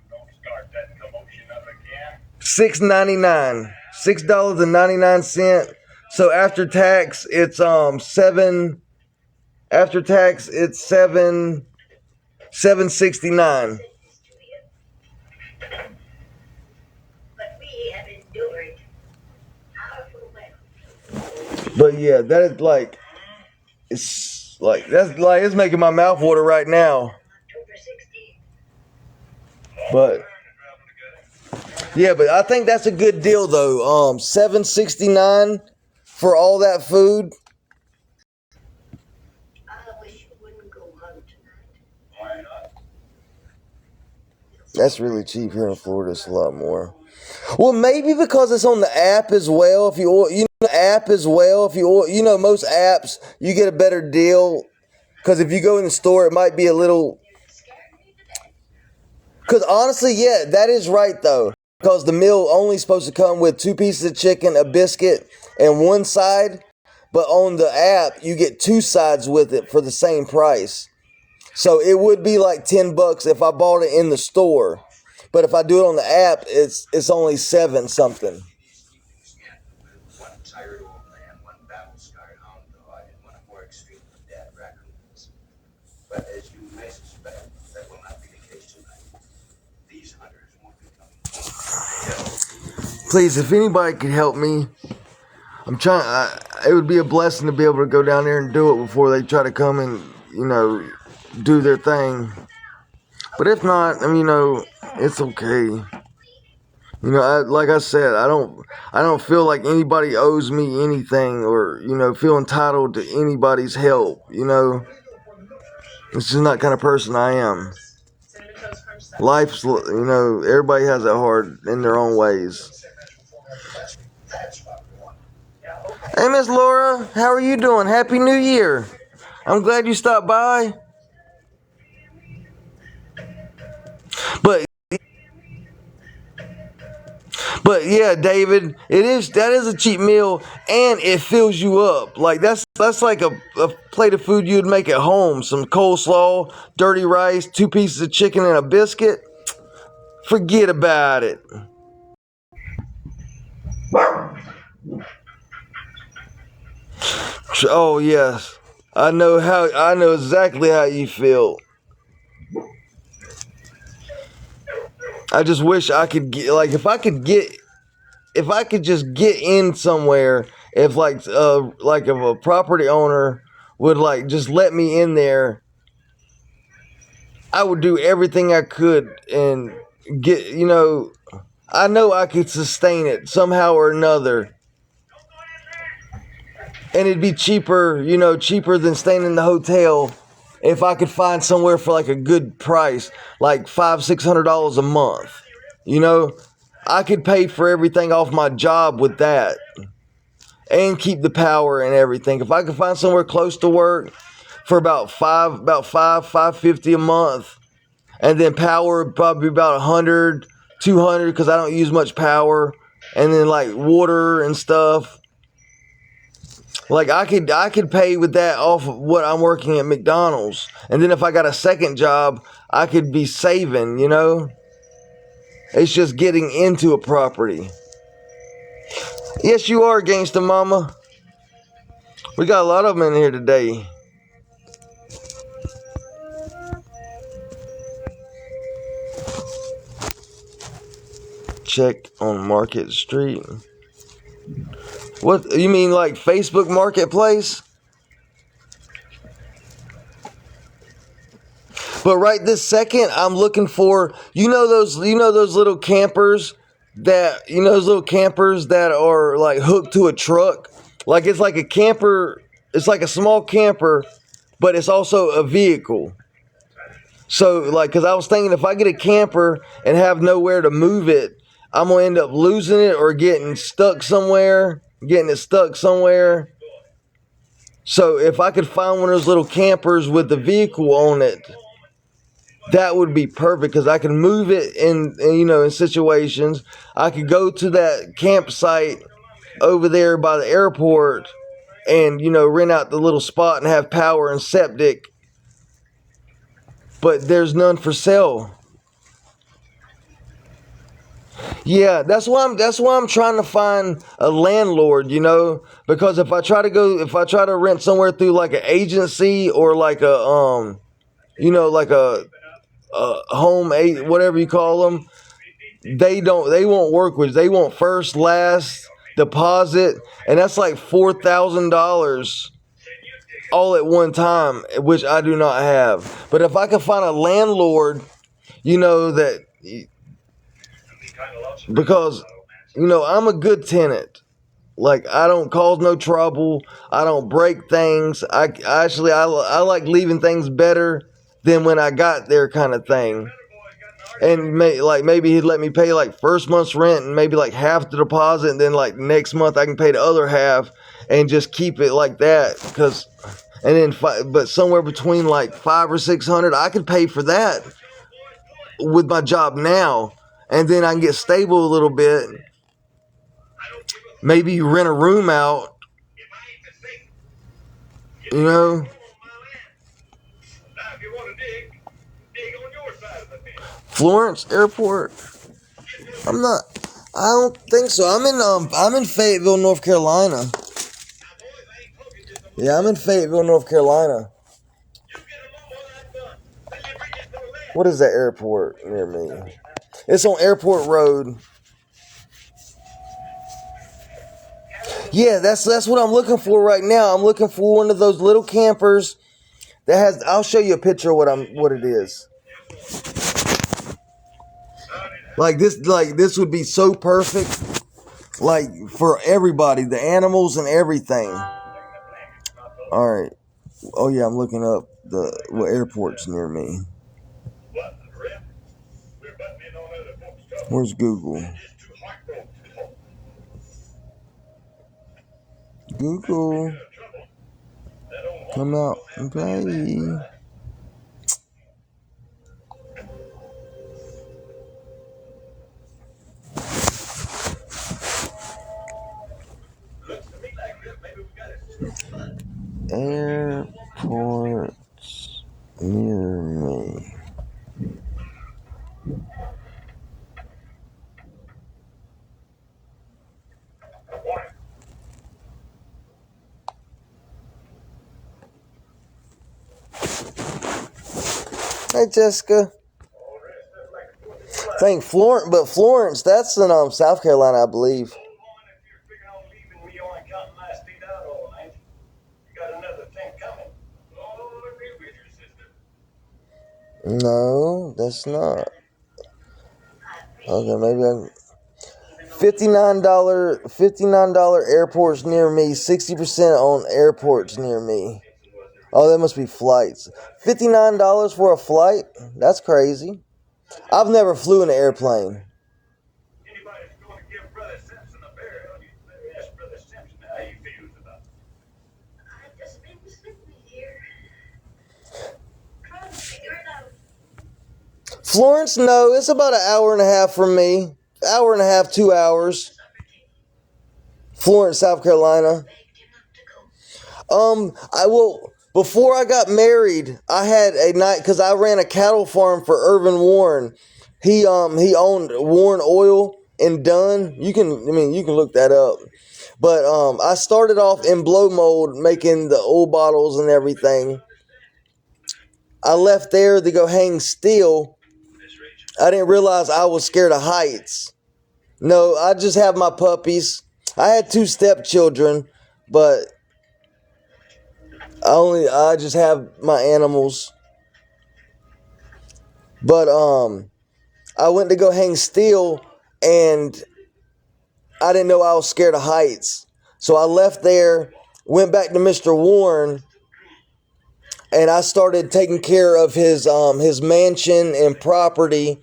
don't start that commotion up again. $6.99. $6.99. So after tax, it's seven. After tax, it's $7.69. But we have endured powerful weapons. But yeah, that is like, it's like that's like it's making my mouth water right now. October 16th. But yeah, but I think that's a good deal though. $7.69 for all that food. I wish you wouldn't go home tonight. Why not? That's really cheap here in Florida. It's a lot more. Well, maybe because it's on the app as well. If you most apps you get a better deal. Because if you go in the store, it might be a little. Because honestly, yeah, that is right though. Because the meal only supposed to come with 2 pieces of chicken, a biscuit, and one side. But on the app, you get 2 sides with it for the same price. So it would be like $10 if I bought it in the store. But if I do it on the app, it's only 7 something. One tired old man, one battle-scarred hound dog, and one more extreme of dead raccoons. But as you may suspect, that will not be the case tonight. These hunters won't be coming. Please, if anybody could help me, I'm trying. It would be a blessing to be able to go down there and do it before they try to come and do their thing. But if not, I mean, it's okay. Like I said, I don't feel like anybody owes me anything or feel entitled to anybody's help. It's just not the kind of person I am. Life's, everybody has it hard in their own ways. Hey, Miss Laura, how are you doing? Happy New Year. I'm glad you stopped by. But yeah, David, that is a cheap meal and it fills you up. Like that's like a plate of food you'd make at home. Some coleslaw, dirty rice, 2 pieces of chicken and a biscuit. Forget about it. Oh yes. I know exactly how you feel. I just wish I could get, like, if I could just get in somewhere, if if a property owner would just let me in there, I would do everything I could and get, I know I could sustain it somehow or another. And it'd be cheaper, cheaper than staying in the hotel if I could find somewhere for a good price, like $500-600 a month. I could pay for everything off my job with that and keep the power and everything. If I could find somewhere close to work for about $550 a month, and then power would probably be about $100, $200 because I don't use much power, and then water and stuff. I could pay with that off of what I'm working at McDonald's. And then if I got a second job, I could be saving, It's just getting into a property. Yes, you are, Gangsta Mama. We got a lot of them in here today. Check on Market Street. What you mean, Facebook Marketplace? But right this second, I'm looking for those little campers that are hooked to a truck. It's like a camper. It's like a small camper, but it's also a vehicle. So because I was thinking if I get a camper and have nowhere to move it, I'm gonna end up losing it or getting stuck somewhere. getting it stuck somewhere. So if I could find one of those little campers with the vehicle on it, that would be perfect, because I can move it in situations. I could go to that campsite over there by the airport and, rent out the little spot and have power and septic. But there's none for sale. Yeah, that's why I'm trying to find a landlord, because if I try to rent somewhere through like an agency or like a like a home aid, whatever you call them, they won't work with. They want first, last deposit, and that's like $4,000 all at one time, which I do not have. But if I could find a landlord, that, because I'm a good tenant. Like, I don't cause no trouble. I don't break things. I like leaving things better than when I got there, kind of thing. And maybe he'd let me pay like first month's rent and maybe like half the deposit, and then like next month I can pay the other half and just keep it like that. But somewhere between like $500 or $600, I could pay for that with my job now, and then I can get stable a little bit. Maybe rent a room out, Florence Airport. I don't think so. I'm in Fayetteville, North Carolina. Yeah, I'm in Fayetteville, North Carolina. What is that airport near me? It's on Airport Road. Yeah, that's what I'm looking for right now. I'm looking for one of those little campers that has. I'll show you a picture of what it is. Like this would be so perfect, like for everybody, the animals and everything. All right. Oh yeah, I'm looking up what airport's near me. Where's Google? Google, come out and play. Airports near me. Hey, Jessica. Florence, that's in South Carolina, I believe. No, that's not. Okay, maybe I'm. $59 airports near me. 60% on airports near me. Oh, that must be flights. $59 for a flight? That's crazy. I've never flew in an airplane. Florence, no, it's about an hour and a half from me. Hour and a half, 2 hours. Florence, South Carolina. Before I got married, I had a night, because I ran a cattle farm for Irvin Warren. He owned Warren Oil in Dunn. You can look that up. But I started off in blow mold, making the oil bottles and everything. I left there to go hang steel. I didn't realize I was scared of heights. No, I just have my puppies. I had 2 stepchildren, but I just have my animals. But I went to go hang steel, and I didn't know I was scared of heights. So I left there, went back to Mr. Warren, and I started taking care of his mansion and property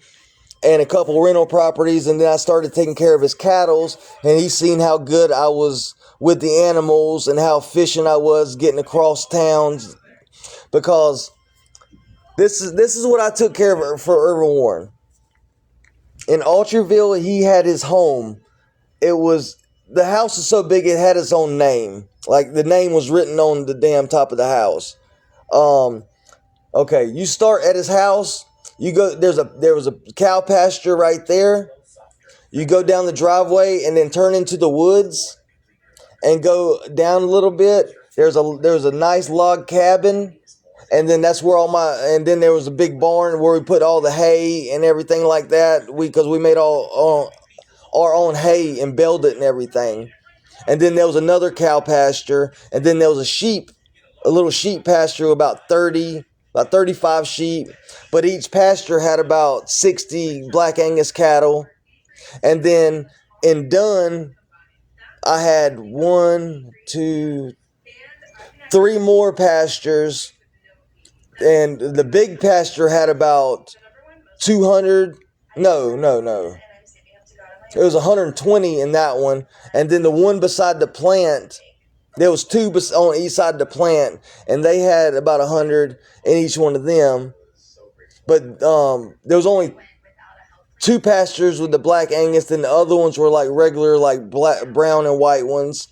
and a couple rental properties, and then I started taking care of his cattle, and he's seen how good I was with the animals and how efficient I was getting across towns, because this is what I took care of for Irvin Warren. In Altreville, he had his home. The house is so big it had its own name. Like, the name was written on the damn top of the house. Okay, you start at his house. You go. There was a cow pasture right there. You go down the driveway and then turn into the woods, and go down a little bit. There's a nice log cabin, and then that's where and then there was a big barn where we put all the hay and everything like that. Because we made all our own hay and baled it and everything. And then there was another cow pasture, and then there was a little sheep pasture, about 35 sheep, but each pasture had about 60 Black Angus cattle. And then in Dunn, I had 3 more pastures, and the big pasture had about 200. No. It was 120 in that one. And then the one beside the plant, there was 2 on each side of the plant, and they had about 100 in each one of them. But there was only 2 pastures with the Black Angus, and the other ones were like regular, like brown and white ones.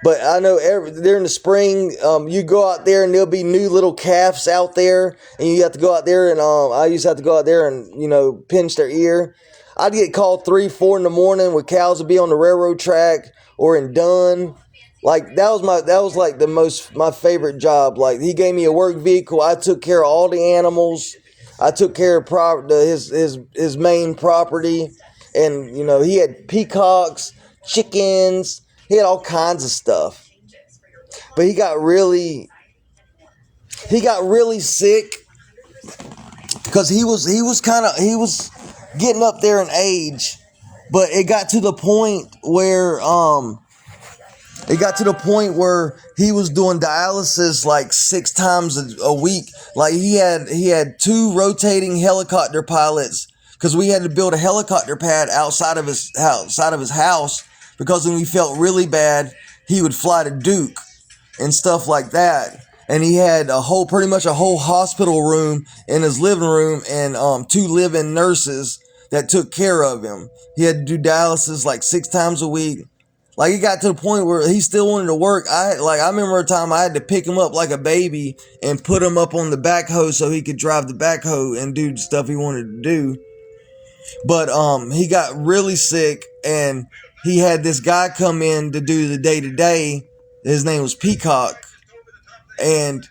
But I know during the spring, you go out there and there'll be new little calves out there, and you have to go out there, and I used to have to go out there and pinch their ear. I'd get called 3, 4 in the morning with cows would be on the railroad track or in Dunn. Like, that was like my favorite job. Like, he gave me a work vehicle. I took care of all the animals. I took care of his main property, and he had peacocks, chickens. He had all kinds of stuff. But he got really sick because he was getting up there in age. But it got to the point where he was doing dialysis like 6 times a week. Like, he had 2 rotating helicopter pilots, because we had to build a helicopter pad outside of his house, because when he felt really bad, he would fly to Duke and stuff like that. And he had pretty much a whole hospital room in his living room, and 2 live-in nurses that took care of him. He had to do dialysis like 6 times a week. Like, it got to the point where he still wanted to work. I remember a time I had to pick him up like a baby and put him up on the backhoe so he could drive the backhoe and do the stuff he wanted to do. But he got really sick, and he had this guy come in to do the day-to-day. His name was Peacock. And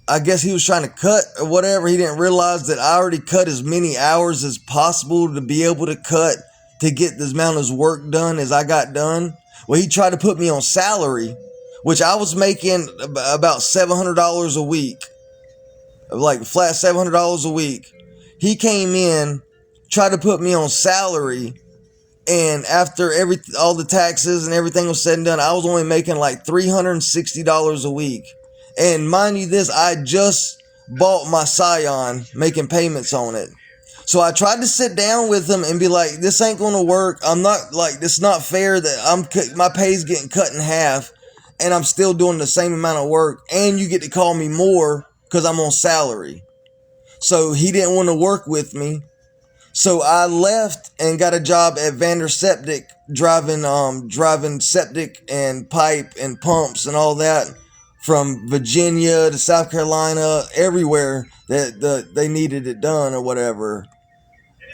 I guess he was trying to cut or whatever. He didn't realize that I already cut as many hours as possible to be able to cut to get this amount of work done as I got done. Well, he tried to put me on salary, which I was making about $700 a week. Like, flat $700 a week. He came in, tried to put me on salary, and after all the taxes and everything was said and done, I was only making like $360 a week. And mind you this, I just bought my Scion, making payments on it. So I tried to sit down with him and be like, this ain't gonna work. It's not fair that my pay's getting cut in half, and I'm still doing the same amount of work, and you get to call me more because I'm on salary. So he didn't want to work with me. So I left and got a job at Vander Septic, driving septic and pipe and pumps and all that, from Virginia to South Carolina, everywhere that they needed it done or whatever.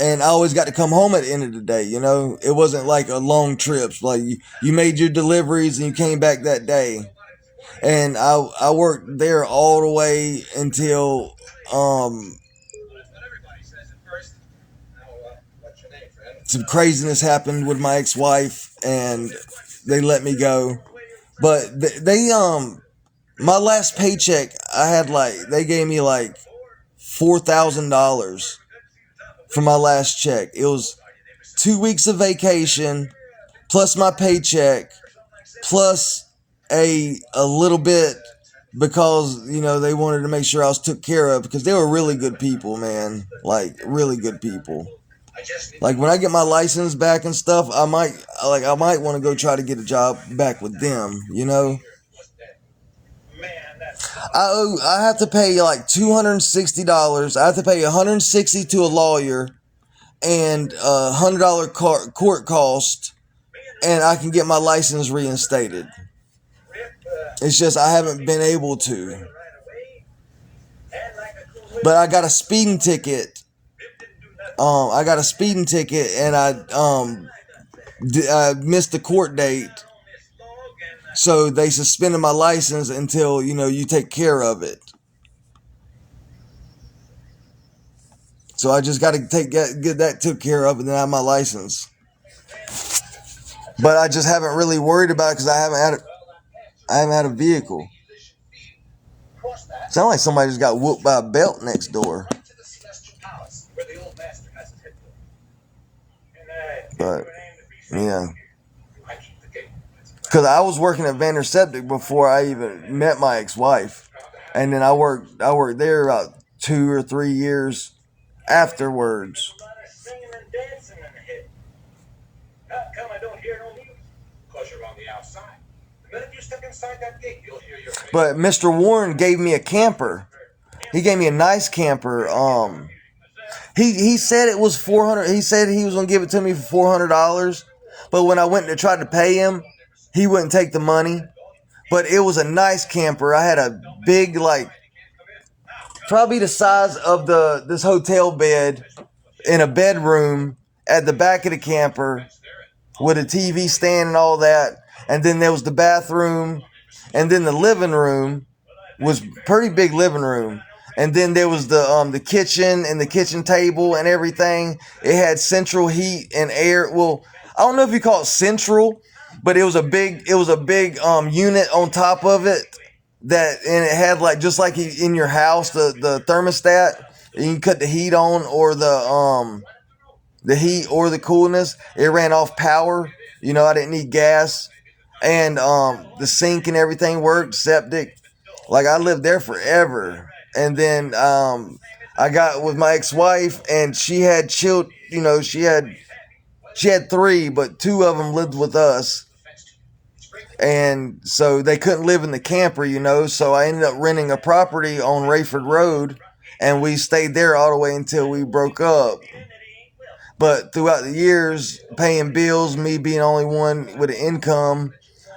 And I always got to come home at the end of the day, It wasn't like a long trip. Like, you made your deliveries and you came back that day. And I worked there all the way until some craziness happened with my ex-wife, and they let me go. But my last paycheck, they gave me like $4,000 for my last check. It was 2 weeks of vacation, plus my paycheck, plus a little bit, because, they wanted to make sure I was took care of, because they were really good people, man. Like, really good people. I just need Like when I get my license back and stuff, I might want to go try to get a job back with them, you know. man, that's I have to pay like $260. I have to pay $160 to a lawyer and $100 court cost, and I can get my license reinstated. It's just I haven't been able to. But I got a speeding ticket. I got a speeding ticket, and I missed the court date. So they suspended my license until, you take care of it. So I just got to get that took care of, and then I have my license. But I just haven't really worried about it because I haven't had a vehicle. Sound like somebody just got whooped by a belt next door. But yeah, because I was working at Vander Septic before I even met my ex-wife, and then I worked there about 2 or 3 years afterwards. But Mr. Warren gave me a camper. He gave me a nice camper. He said it was $400. He said he was gonna give it to me for $400. But when I went to try to pay him, he wouldn't take the money. But it was a nice camper. I had a big, like, probably the size of this hotel bed in a bedroom at the back of the camper with a TV stand and all that. And then there was the bathroom, and then the living room was pretty big living room. And then there was the kitchen and the kitchen table and everything. It had central heat and air. Well, I don't know if you call it central, but it was a big unit on top of it and it had like just like in your house the thermostat. And you can cut the heat on or the heat or the coolness. It ran off power. I didn't need gas. And the sink and everything worked, septic. Like I lived there forever. And then I got with my ex-wife, and she had children. She had 3, but 2 of them lived with us. And so they couldn't live in the camper, So I ended up renting a property on Rayford Road, and we stayed there all the way until we broke up. But throughout the years, paying bills, me being the only one with an income,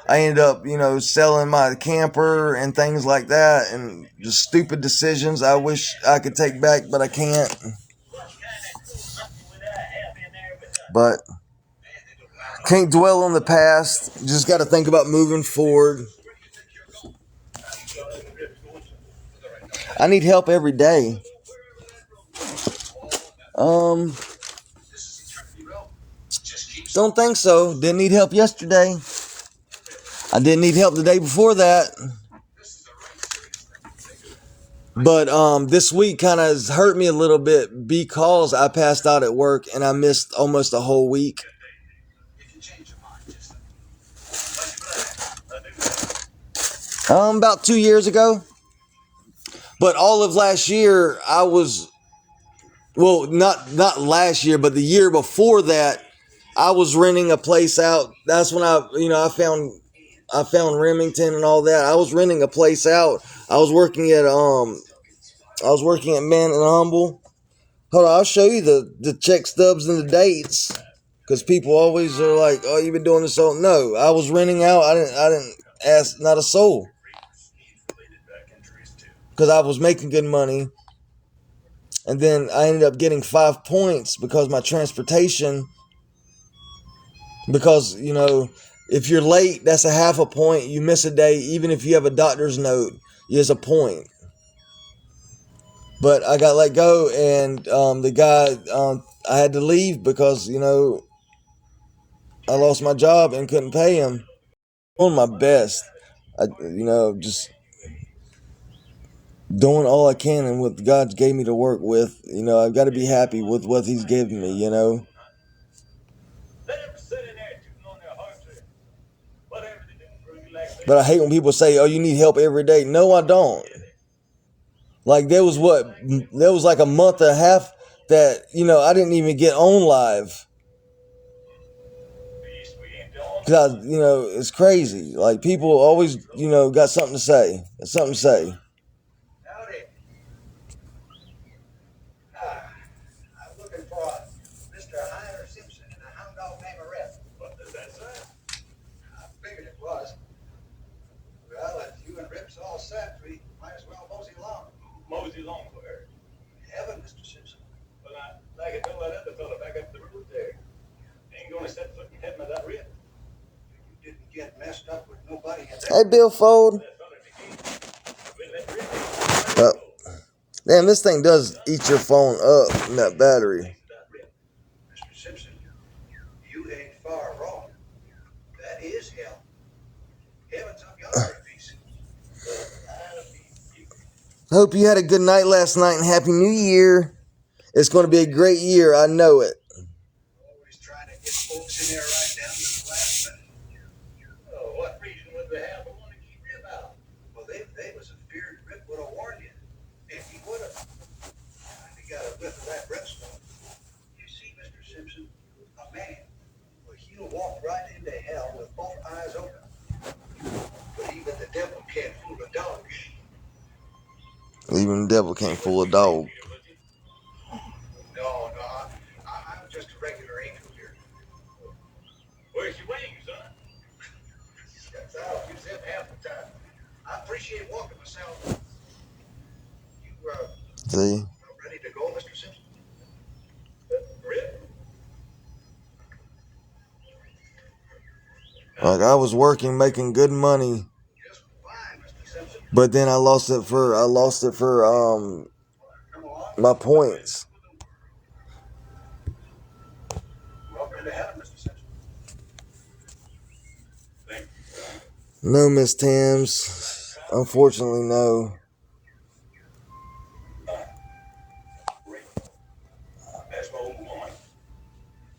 I ended up, selling my camper and things like that, and just stupid decisions I wish I could take back, but I can't. But can't dwell on the past. Just got to think about moving forward. I need help every day. Don't think so. Didn't need help yesterday. I didn't need help the day before that. But this week kind of has hurt me a little bit because I passed out at work and I missed almost a whole week. About 2 years ago. But all of last year I was, well, not last year, but the year before that, I was renting a place out. That's when I found Remington and all that. I was renting a place out. I was working at Man and Humble. Hold on, I'll show you the check stubs and the dates, because people always are like, "Oh, you've been doing this all." No, I was renting out. I didn't ask not a soul, because I was making good money. And then I ended up getting 5 points because my transportation. Because if you're late, that's a half a point. You miss a day, even if you have a doctor's note, is a point. But I got let go, and the guy, I had to leave because, I lost my job and couldn't pay him. I'm doing my best. Just doing all I can and what God gave me to work with. I've got to be happy with what He's given me, But I hate when people say, "Oh, you need help every day." No, I don't. Like there was like a month and a half that, you know, I didn't even get on live. Because, you know, it's crazy. Like, people always, you know, got something to say. Got something to say. Howdy. I'm looking for Mr. Hyder Simpson and a hound dog named Rip. What does that say? I figured it was. Well, if you and Rip's all set, we might as well mosey along. Mosey along where? Heaven, Mr. Simpson. Well, like I told that other fella back up the road there. Ain't gonna set foot in heaven without Rip. You didn't get messed up with nobody at that. Hey, Bill Fold. Oh. Damn, this thing does eat your phone up in that battery. Mr. Simpson, you ain't far wrong. That is hell. Heaven's up yonder, piece. Hope you had a good night last night and Happy New Year. It's going to be a great year. I know it. Always trying to get folks in there right down to the last minute. Oh, what reason would they have to want to keep Rip out? Well, they was afeard Rip would have warned you. If he would have. He got a whiff of that brimstone. You see, Mr. Simpson, a man, well, he'll walk right into hell with both eyes open. But even the devil can't fool a dog. Even the devil can't fool a dog. No, I'm just a regular angel here. Where's your wings, son? That's out. Use them half the time. I appreciate walking myself. You, See? ready to go, Mr. Simpson? Rip? Like, I was working, making good money, Just fine, Mr. Simpson. but then I lost it for Come along. my points. Welcome to heaven, Mr. Simpson. Thank No, Miss Tams. Unfortunately, no. you. That's my old woman.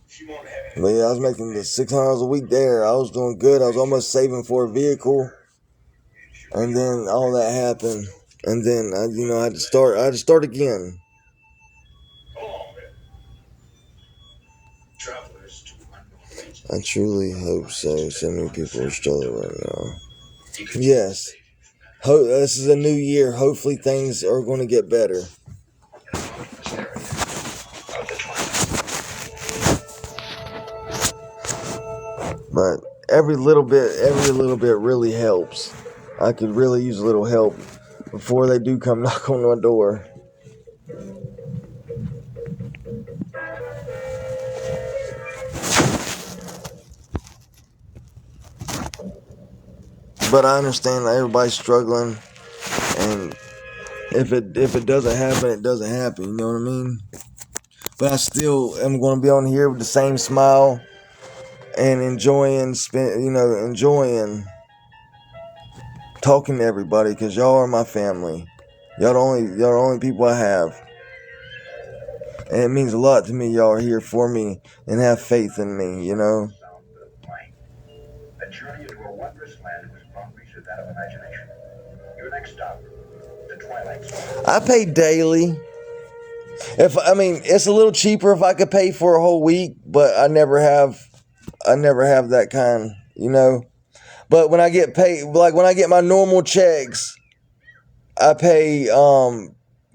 She won't have any. But yeah, I was making the $600 a week there. I was doing good. I was almost saving for a vehicle. And then all that happened. And then, I had to start again. Hold on, Rip. Travelers to unknown regions. I truly hope so. So many people are struggling right now. Yes. This is a new year. Hopefully things are going to get better. But every little bit really helps. I could really use a little help before they do come knock on my door. But I understand that everybody's struggling, and if it doesn't happen, it doesn't happen. You know what I mean? But I still am going to be on here with the same smile and enjoying talking to everybody, because y'all are my family. Y'all the only people I have. And it means a lot to me y'all are here for me and have faith in me, you know. A journey into a wondrous land whose boundaries are that of imagination. Your next stop, the Twilight Zone. I pay daily. It's a little cheaper if I could pay for a whole week, but I never have that kind, you know. But when I get paid, like when I get my normal checks, I pay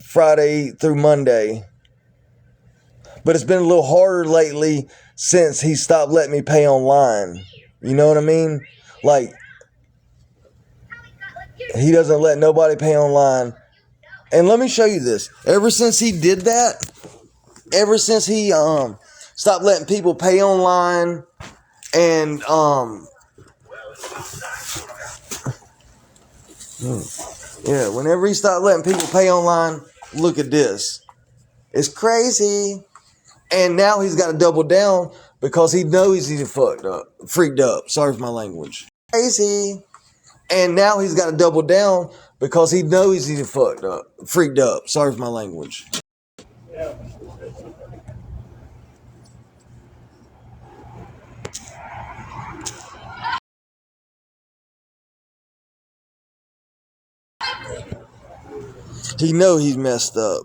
Friday through Monday. But it's been a little harder lately since he stopped letting me pay online. You know what I mean? Like, he doesn't let nobody pay online. And let me show you this. Ever since he did that, ever since he stopped letting people pay online, and whenever he stopped letting people pay online, look at this. It's crazy. And now he's got to double down because he knows he's freaked up. Sorry for my language. Crazy. And now he's got to double down because he knows he's freaked up. Sorry for my language. He know he's messed up.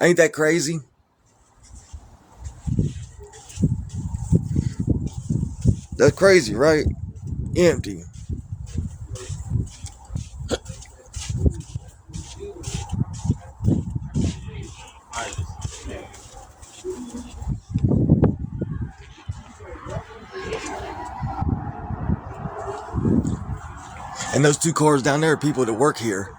Ain't that crazy? That's crazy, right? Empty. And those two cars down there are people that work here.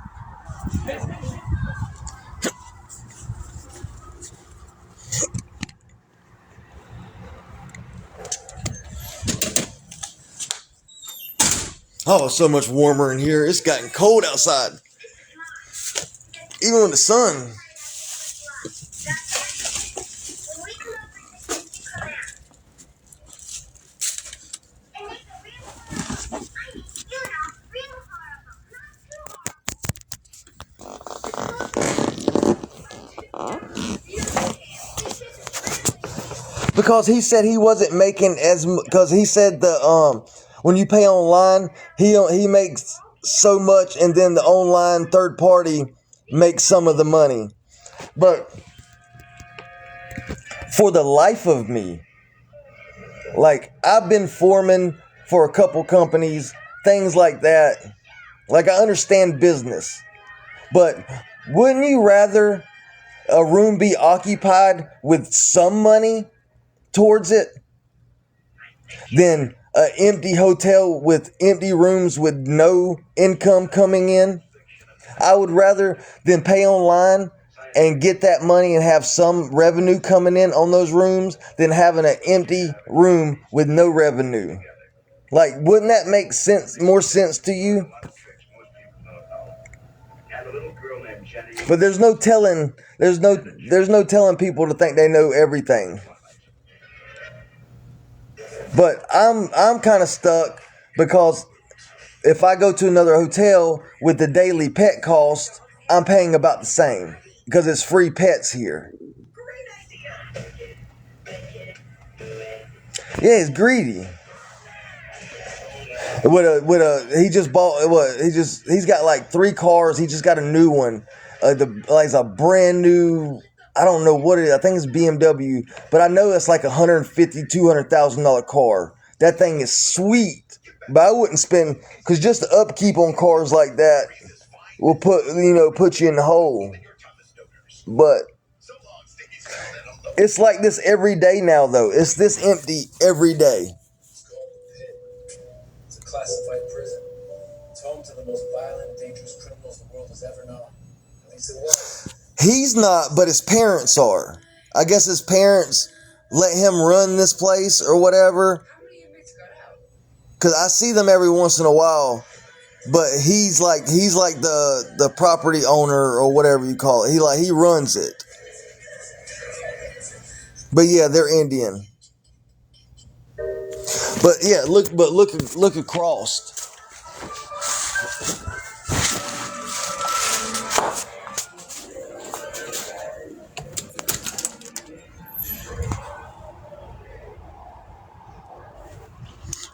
Oh, it's so much warmer in here. It's gotten cold outside. Even with the sun. Because he said he wasn't making as, because he said when you pay online, he makes so much, and then the online third party makes some of the money. But for the life of me, like, I've been foreman for a couple companies, things like that. Like, I understand business, but wouldn't you rather a room be occupied with some money towards it than an empty hotel with empty rooms with no income coming in? I would rather than pay online and get that money and have some revenue coming in on those rooms than having an empty room with no revenue. Like, wouldn't that make more sense to you? But there's no telling people to think they know everything. But I'm kind of stuck because if I go to another hotel with the daily pet cost, I'm paying about the same because it's free pets here. Yeah, he's greedy. He's got like 3 cars. He just got a new one. It's a brand new, I don't know what it is. I think it's BMW, but I know it's like $150,000-$200,000 car. That thing is sweet, but I wouldn't spend, because just the upkeep on cars like that will put you in the hole. But it's like this every day now, though. It's this empty every day. It's a classified prison. It's home to the most violent and dangerous criminals the world has ever known. At least it was. He's not, but his parents are. I guess his parents let him run this place or whatever. Because I see them every once in a while. But he's like the property owner or whatever you call it. He runs it. But yeah, they're Indian. But yeah, look across.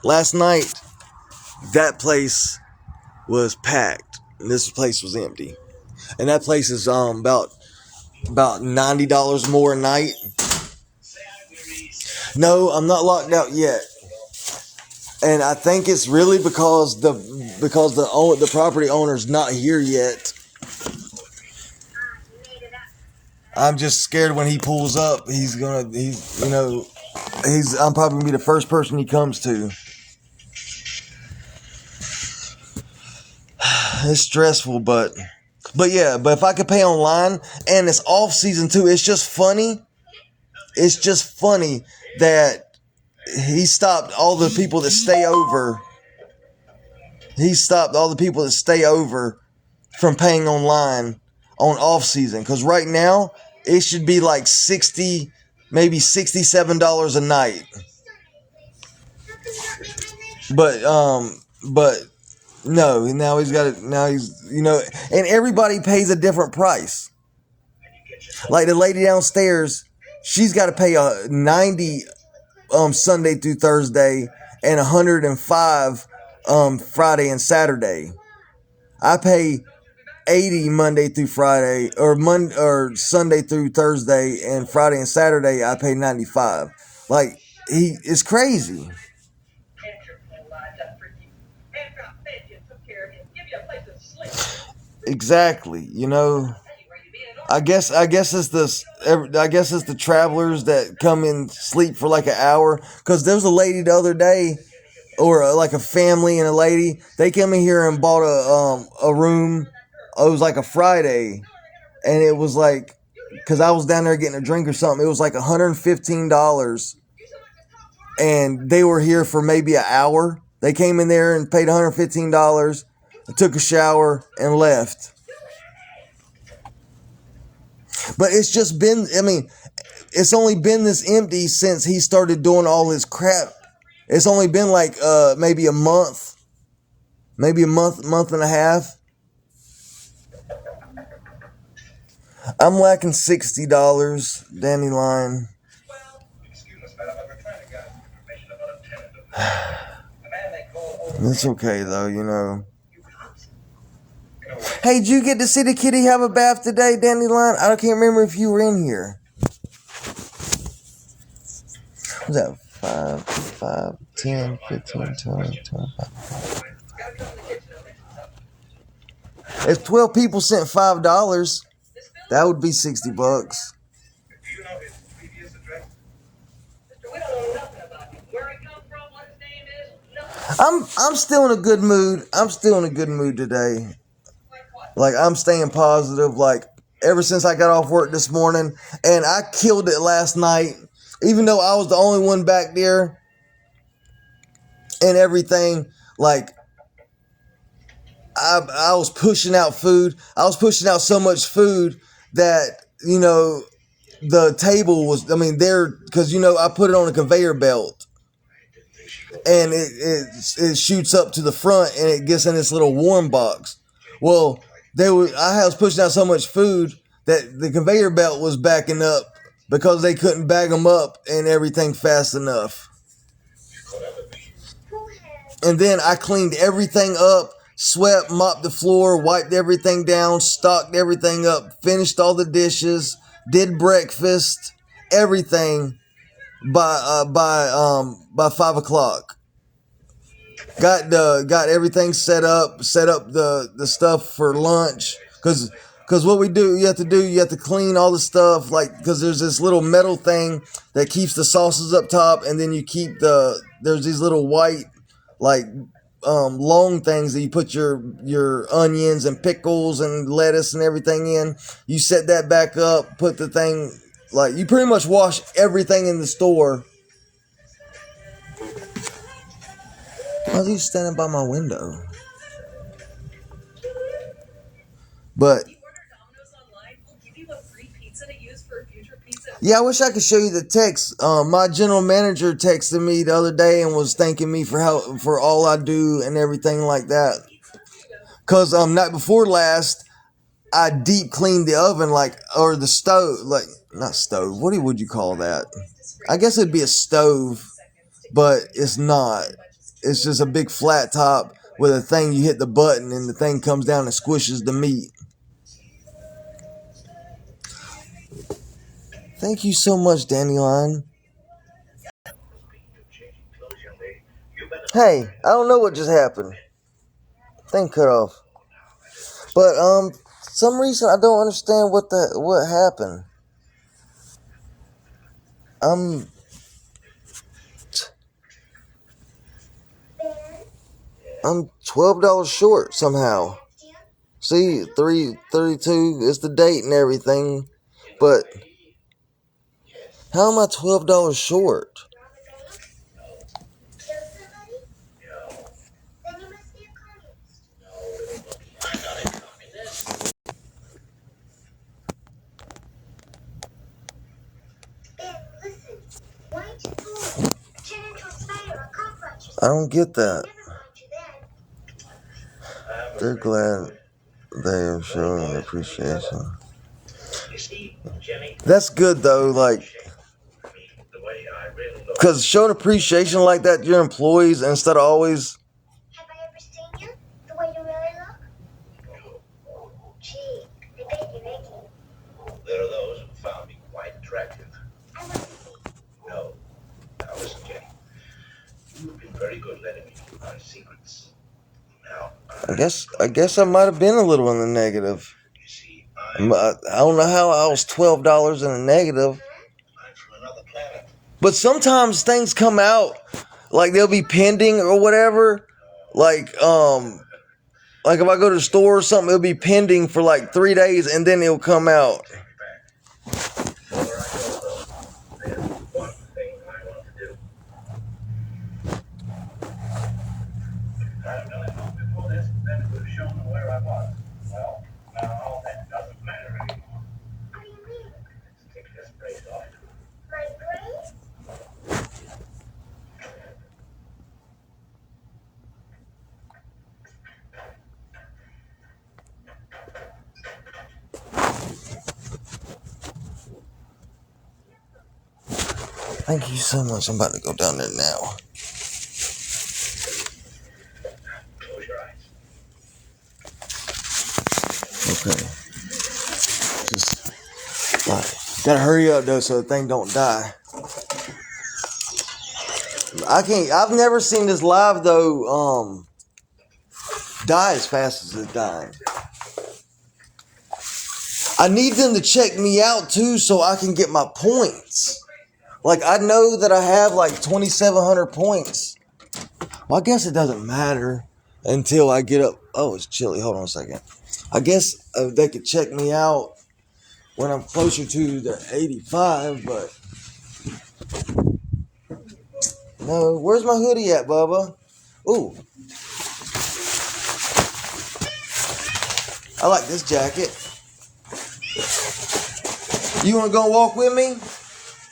Last night, that place was packed. And this place was empty. And that place is about $90 more a night. No, I'm not locked out yet. And I think it's really because the property owner's not here yet. I'm just scared when he pulls up, I'm probably gonna be the first person he comes to. It's stressful, but if I could pay online and it's off season too, it's just funny. It's just funny that he stopped all the people that stay over. He stopped all the people that stay over from paying online on off season. Because right now it should be like $60, maybe $67 a night. But No, now he's got it. Now he's, and everybody pays a different price. Like the lady downstairs, she's got to pay a 90 Sunday through Thursday and 105 Friday and Saturday. I pay 80 Monday through Friday, or Sunday through Thursday, and Friday and Saturday I pay 95. Like, it's crazy. Exactly. I guess it's the travelers that come and sleep for like an hour. Cause there was a lady the other day, or like a family and a lady. They came in here and bought a room. It was like a Friday, and it was like, cause I was down there getting a drink or something. It was like $115, and they were here for maybe an hour. They came in there and paid $115, took a shower, and left. But it's just been, it's only been this empty since he started doing all this crap. It's only been like maybe a month and a half. I'm lacking $60, Dandelion. It's okay though, Hey, did you get to see the kitty have a bath today, Dandelion? I can't remember if you were in here. What was that 5, 10, 15, 20, 25? If 12 people sent $5, that would be $60. Do you know his previous address? Mister, we don't know nothing about him. Where he come from, what his name is, nothing. I'm still in a good mood. I'm still in a good mood today. Like, I'm staying positive. Like, ever since I got off work this morning, and I killed it last night, even though I was the only one back there and everything. Like, I was pushing out food. I was pushing out so much food that, the table was, there, because, I put it on a conveyor belt, and it shoots up to the front, and it gets in this little warm box. Well, I was pushing out so much food that the conveyor belt was backing up because they couldn't bag them up and everything fast enough. And then I cleaned everything up, swept, mopped the floor, wiped everything down, stocked everything up, finished all the dishes, did breakfast, everything by 5 o'clock. Got everything set up the stuff for lunch, cause what you have to clean all the stuff, like, cause there's this little metal thing that keeps the sauces up top, and then you keep there's these little white, like, long things that you put your onions and pickles and lettuce and everything in. You set that back up, put the thing, like, you pretty much wash everything in the store. Why is he standing by my window? But yeah, I wish I could show you the text. My general manager texted me the other day and was thanking me for all I do and everything like that. Cause night before last, I deep cleaned the oven, or the stove, not stove. What would you call that? I guess it'd be a stove, but it's not. It's just a big flat top with a thing. You hit the button and the thing comes down and squishes the meat. Thank you so much, Dandelion. Hey, I don't know what just happened. Thing cut off. But some reason I don't understand what happened. I'm $12 short somehow. See, 332 is the date and everything, but how am I $12 short? I don't get that. They're glad they are showing appreciation. You see, Jenny, That's good though, like, I mean, the way I really look. because showing appreciation like that to your employees instead of always. Have I ever seen you the way you really look? Gee, I bet you're Ricky. There are those who found me quite attractive. I want to see. No. Now listen, Jenny. You've been very good letting me keep my secrets. Now, I guess I might have been a little in the negative. you see, I don't know how I was $12 in a negative. I'm from another planet. But sometimes things come out, like they'll be pending or whatever. Like if I go to the store or something, it'll be pending for like 3 days and then it'll come out. Where I go, though, there's one thing I want to do. I've done it once before this, then it would have shown them where I was. Well, now all that doesn't matter anymore. What do you mean? Let's take this brace off. My brace? Thank you so much. I'm about to go down there now. Close your eyes. Okay. Just gotta hurry up though so the thing don't die. I've never seen this live though die as fast as it's dying. I need them to check me out too so I can get my points. Like I know that I have like 2,700 points. Well, I guess it doesn't matter until I get up. Oh, it's chilly. Hold on a second. I guess they could check me out when I'm closer to the 85, but no. Where's my hoodie at, Bubba? Ooh. I like this jacket. You want to go walk with me?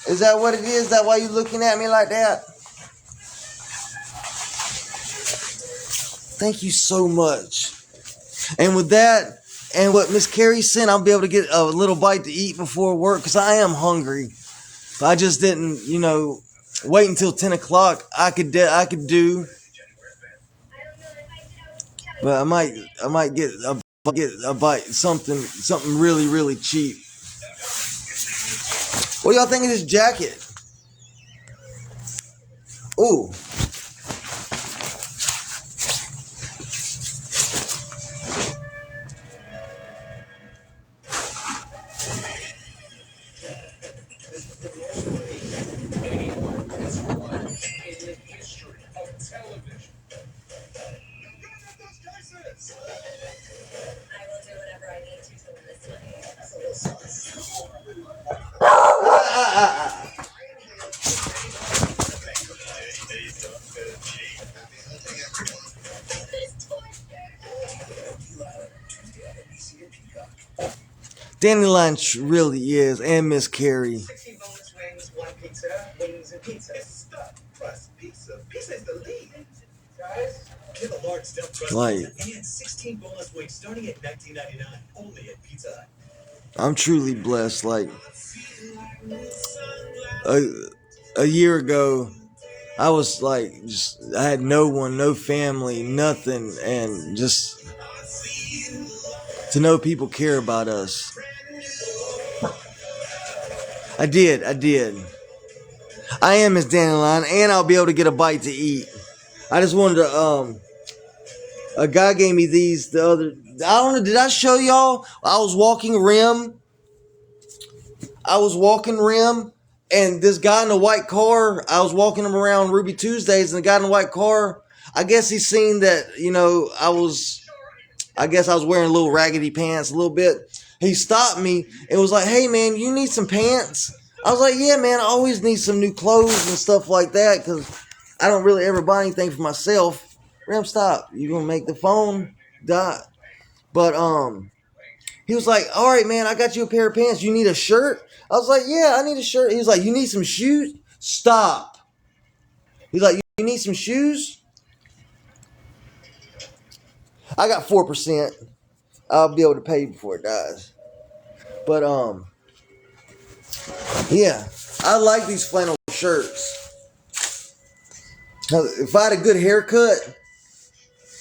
Is that what it is? Is that why you looking at me like that? Thank you so much. And with that, and what Miss Carrie sent, I'll be able to get a little bite to eat before work because I am hungry. I just didn't, wait until 10 o'clock. I could do, but I might get a bite, something really, really cheap. What do y'all think of this jacket? Ooh. Dandelion really is, and Miss Carrie. 16 boneless wings, 1 pizza, wings and pizza. It's stuffed crust pizza. Pizza is the lead. Guys, get a large stuffed crust Like, pizza and 16 boneless wings starting at $19.99 only at Pizza Hut. I'm truly blessed. Like, a year ago, I was like, I had no one, no family, nothing, and just to know people care about us. I did. I am Miss Dandelion, and I'll be able to get a bite to eat. I just wanted to, a guy gave me these the other, I don't know, did I show y'all? I was walking Rim, and this guy in the white car, I was walking him around Ruby Tuesdays, and the guy in the white car, I guess he seen that, I was wearing little raggedy pants a little bit. He stopped me and was like, "Hey man, you need some pants?" I was like, "Yeah man, I always need some new clothes and stuff like that because I don't really ever buy anything for myself." Ram, stop. You're going to make the phone die. But he was like, "All right man, I got you a pair of pants. You need a shirt?" I was like, "Yeah, I need a shirt." He was like, "You need some shoes?" Stop. He's like, "You need some shoes?" I got 4%. I'll be able to pay you before it dies. But yeah, I like these flannel shirts. If I had a good haircut,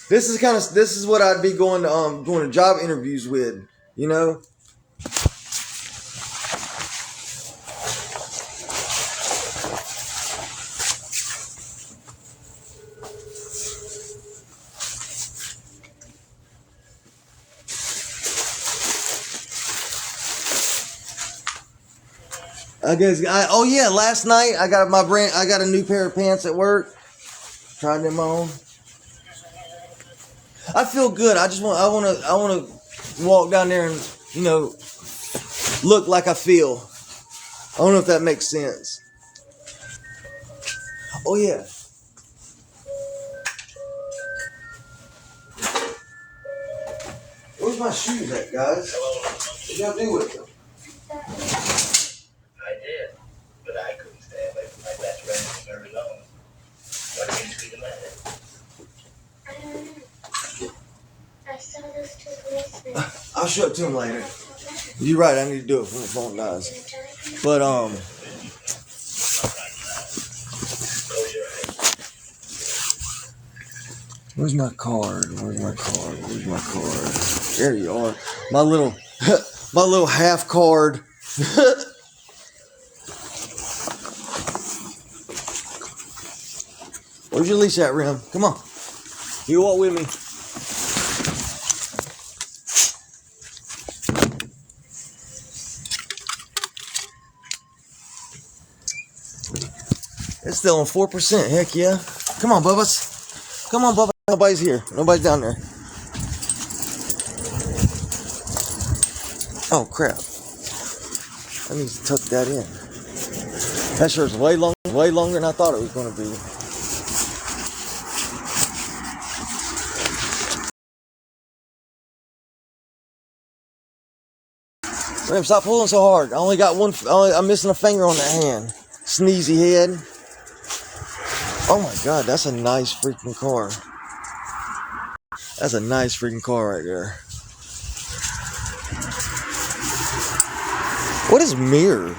this is what I'd be going to job interviews with, you know. Oh yeah, last night I got a new pair of pants at work. Tried them on. I feel good. I want to walk down there and, you know, look like I feel. I don't know if that makes sense. Oh yeah. Where's my shoes at, guys? What y'all do with them? I did, but I couldn't stay away from my best friend for very long. What seems to be the matter? I don't know. I saw those two policemen. I'll show it to him later. You're right. I need to do it when the phone dies. But where's my card? Where's my card? Where's my card? There you are. My little half card. Where's your leash at, Rim? Come on. You walk with me. It's still on 4%. Heck yeah. Come on, Bubba's. Come on, Bubba. Nobody's here. Nobody's down there. Oh, crap. I need to tuck that in. That shirt's way longer than I thought it was going to be. Ram, stop pulling so hard. I only got one. I'm missing a finger on that hand. Sneezy head. Oh my God, that's a nice freaking car. That's a nice freaking car right there. What is mirror?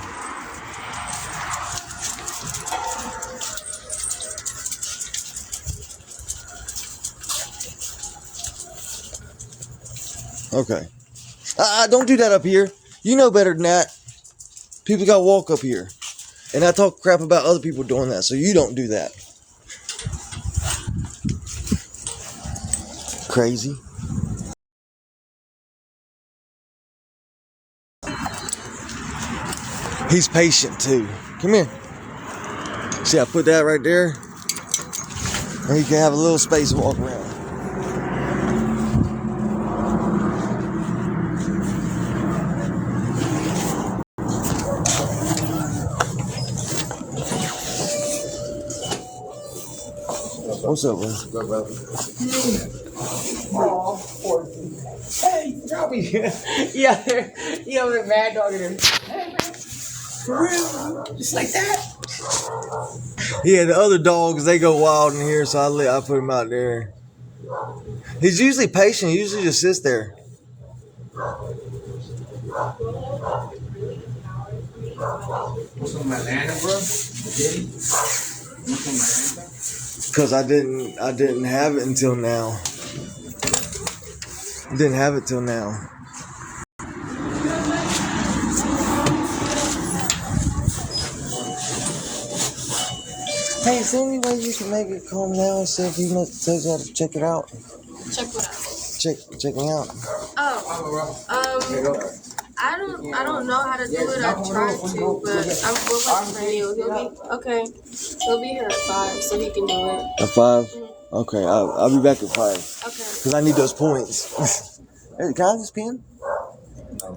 Okay. Don't do that up here. You know better than that. People gotta walk up here. And I talk crap about other people doing that, so you don't do that. Crazy. He's patient too. Come here. See, I put that right there. And he can have a little space to walk around. What's up, bro? Oh, poor thing. Hey, Robbie. Yeah, you have a mad dog in there. Hey, man. For real? Just like that? Yeah, the other dogs, they go wild in here, so I put him out there. He's usually patient. He usually just sits there. What's on my lantern, bro? What's on my lantern? Because I didn't have it until now. Didn't have it till now. Hey, is there any way you can make it calm down and see if he tells you how to check it out? Check what out? Check me out. Oh, I don't know how to do it. I tried to, but I'm waiting for you. He'll be here at 5, so he can do it. At 5? Mm-hmm. Okay, I'll be back at 5. Okay. Because I need those points. Hey, can I have this pen? No.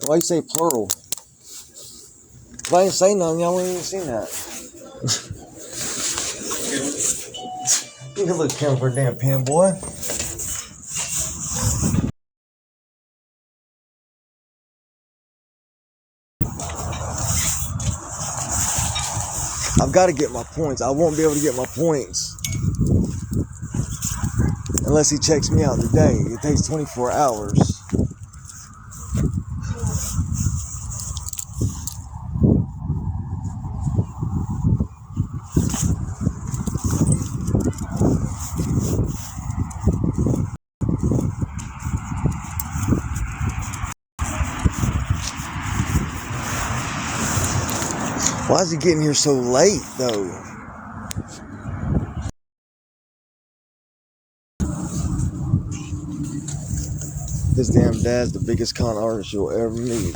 Why you say plural? If I didn't say nothing, y'all wouldn't even seen that. You can look down for a damn pen, boy. I've got to get my points. I won't be able to get my points Unless he checks me out today. It takes 24 hours. Why is he getting here so late, though? His damn dad's the biggest con artist you'll ever meet.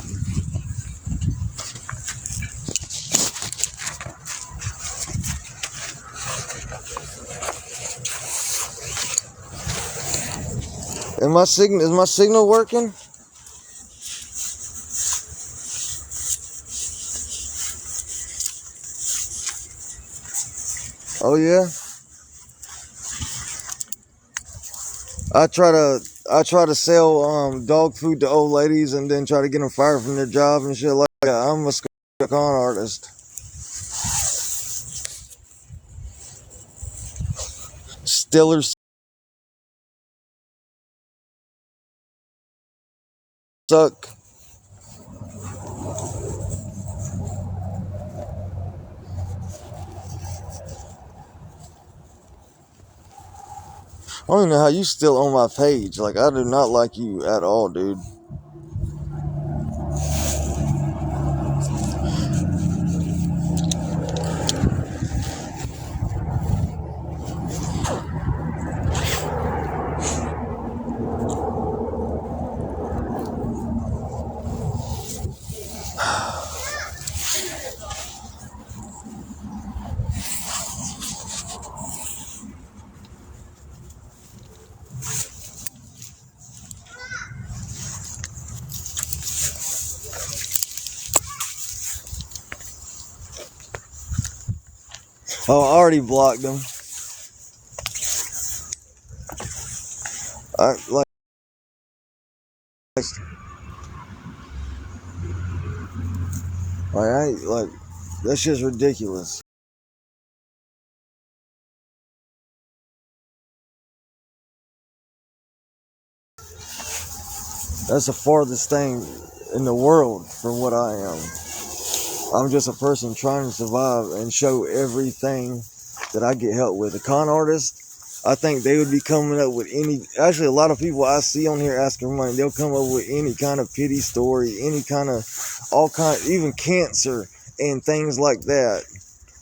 Is my signal working? Oh yeah. I try to sell dog food to old ladies and then try to get them fired from their job and shit like that. I'm a con artist. Stillers suck. I don't even know how you still on my page. Like, I do not like you at all, dude. Oh, I already blocked them. Like, that shit's ridiculous. That's the farthest thing in the world from what I am. I'm just a person trying to survive and show everything that I get help with. A con artist, I think they would be coming up with actually a lot of people I see on here asking for money, they'll come up with any kind of pity story, even cancer and things like that.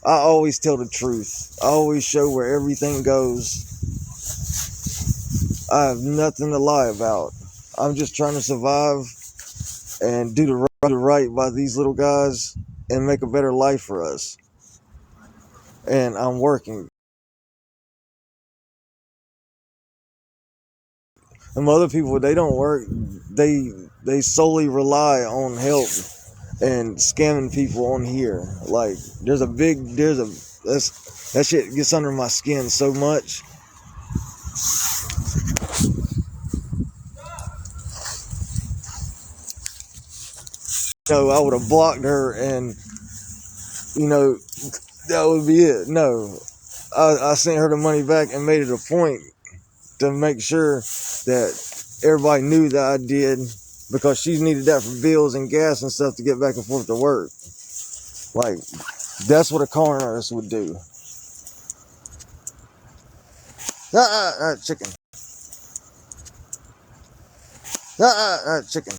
I always tell the truth. I always show where everything goes. I have nothing to lie about. I'm just trying to survive and do the right by these little guys and make a better life for us. And I'm working. And other people, they don't work. They solely rely on help and scamming people on here. Like, that shit gets under my skin so much. So I would have blocked her and, that would be it. No, I sent her the money back and made it a point to make sure that everybody knew that I did, because she needed that for bills and gas and stuff to get back and forth to work. Like, that's what a con artist would do. Chicken. Chicken.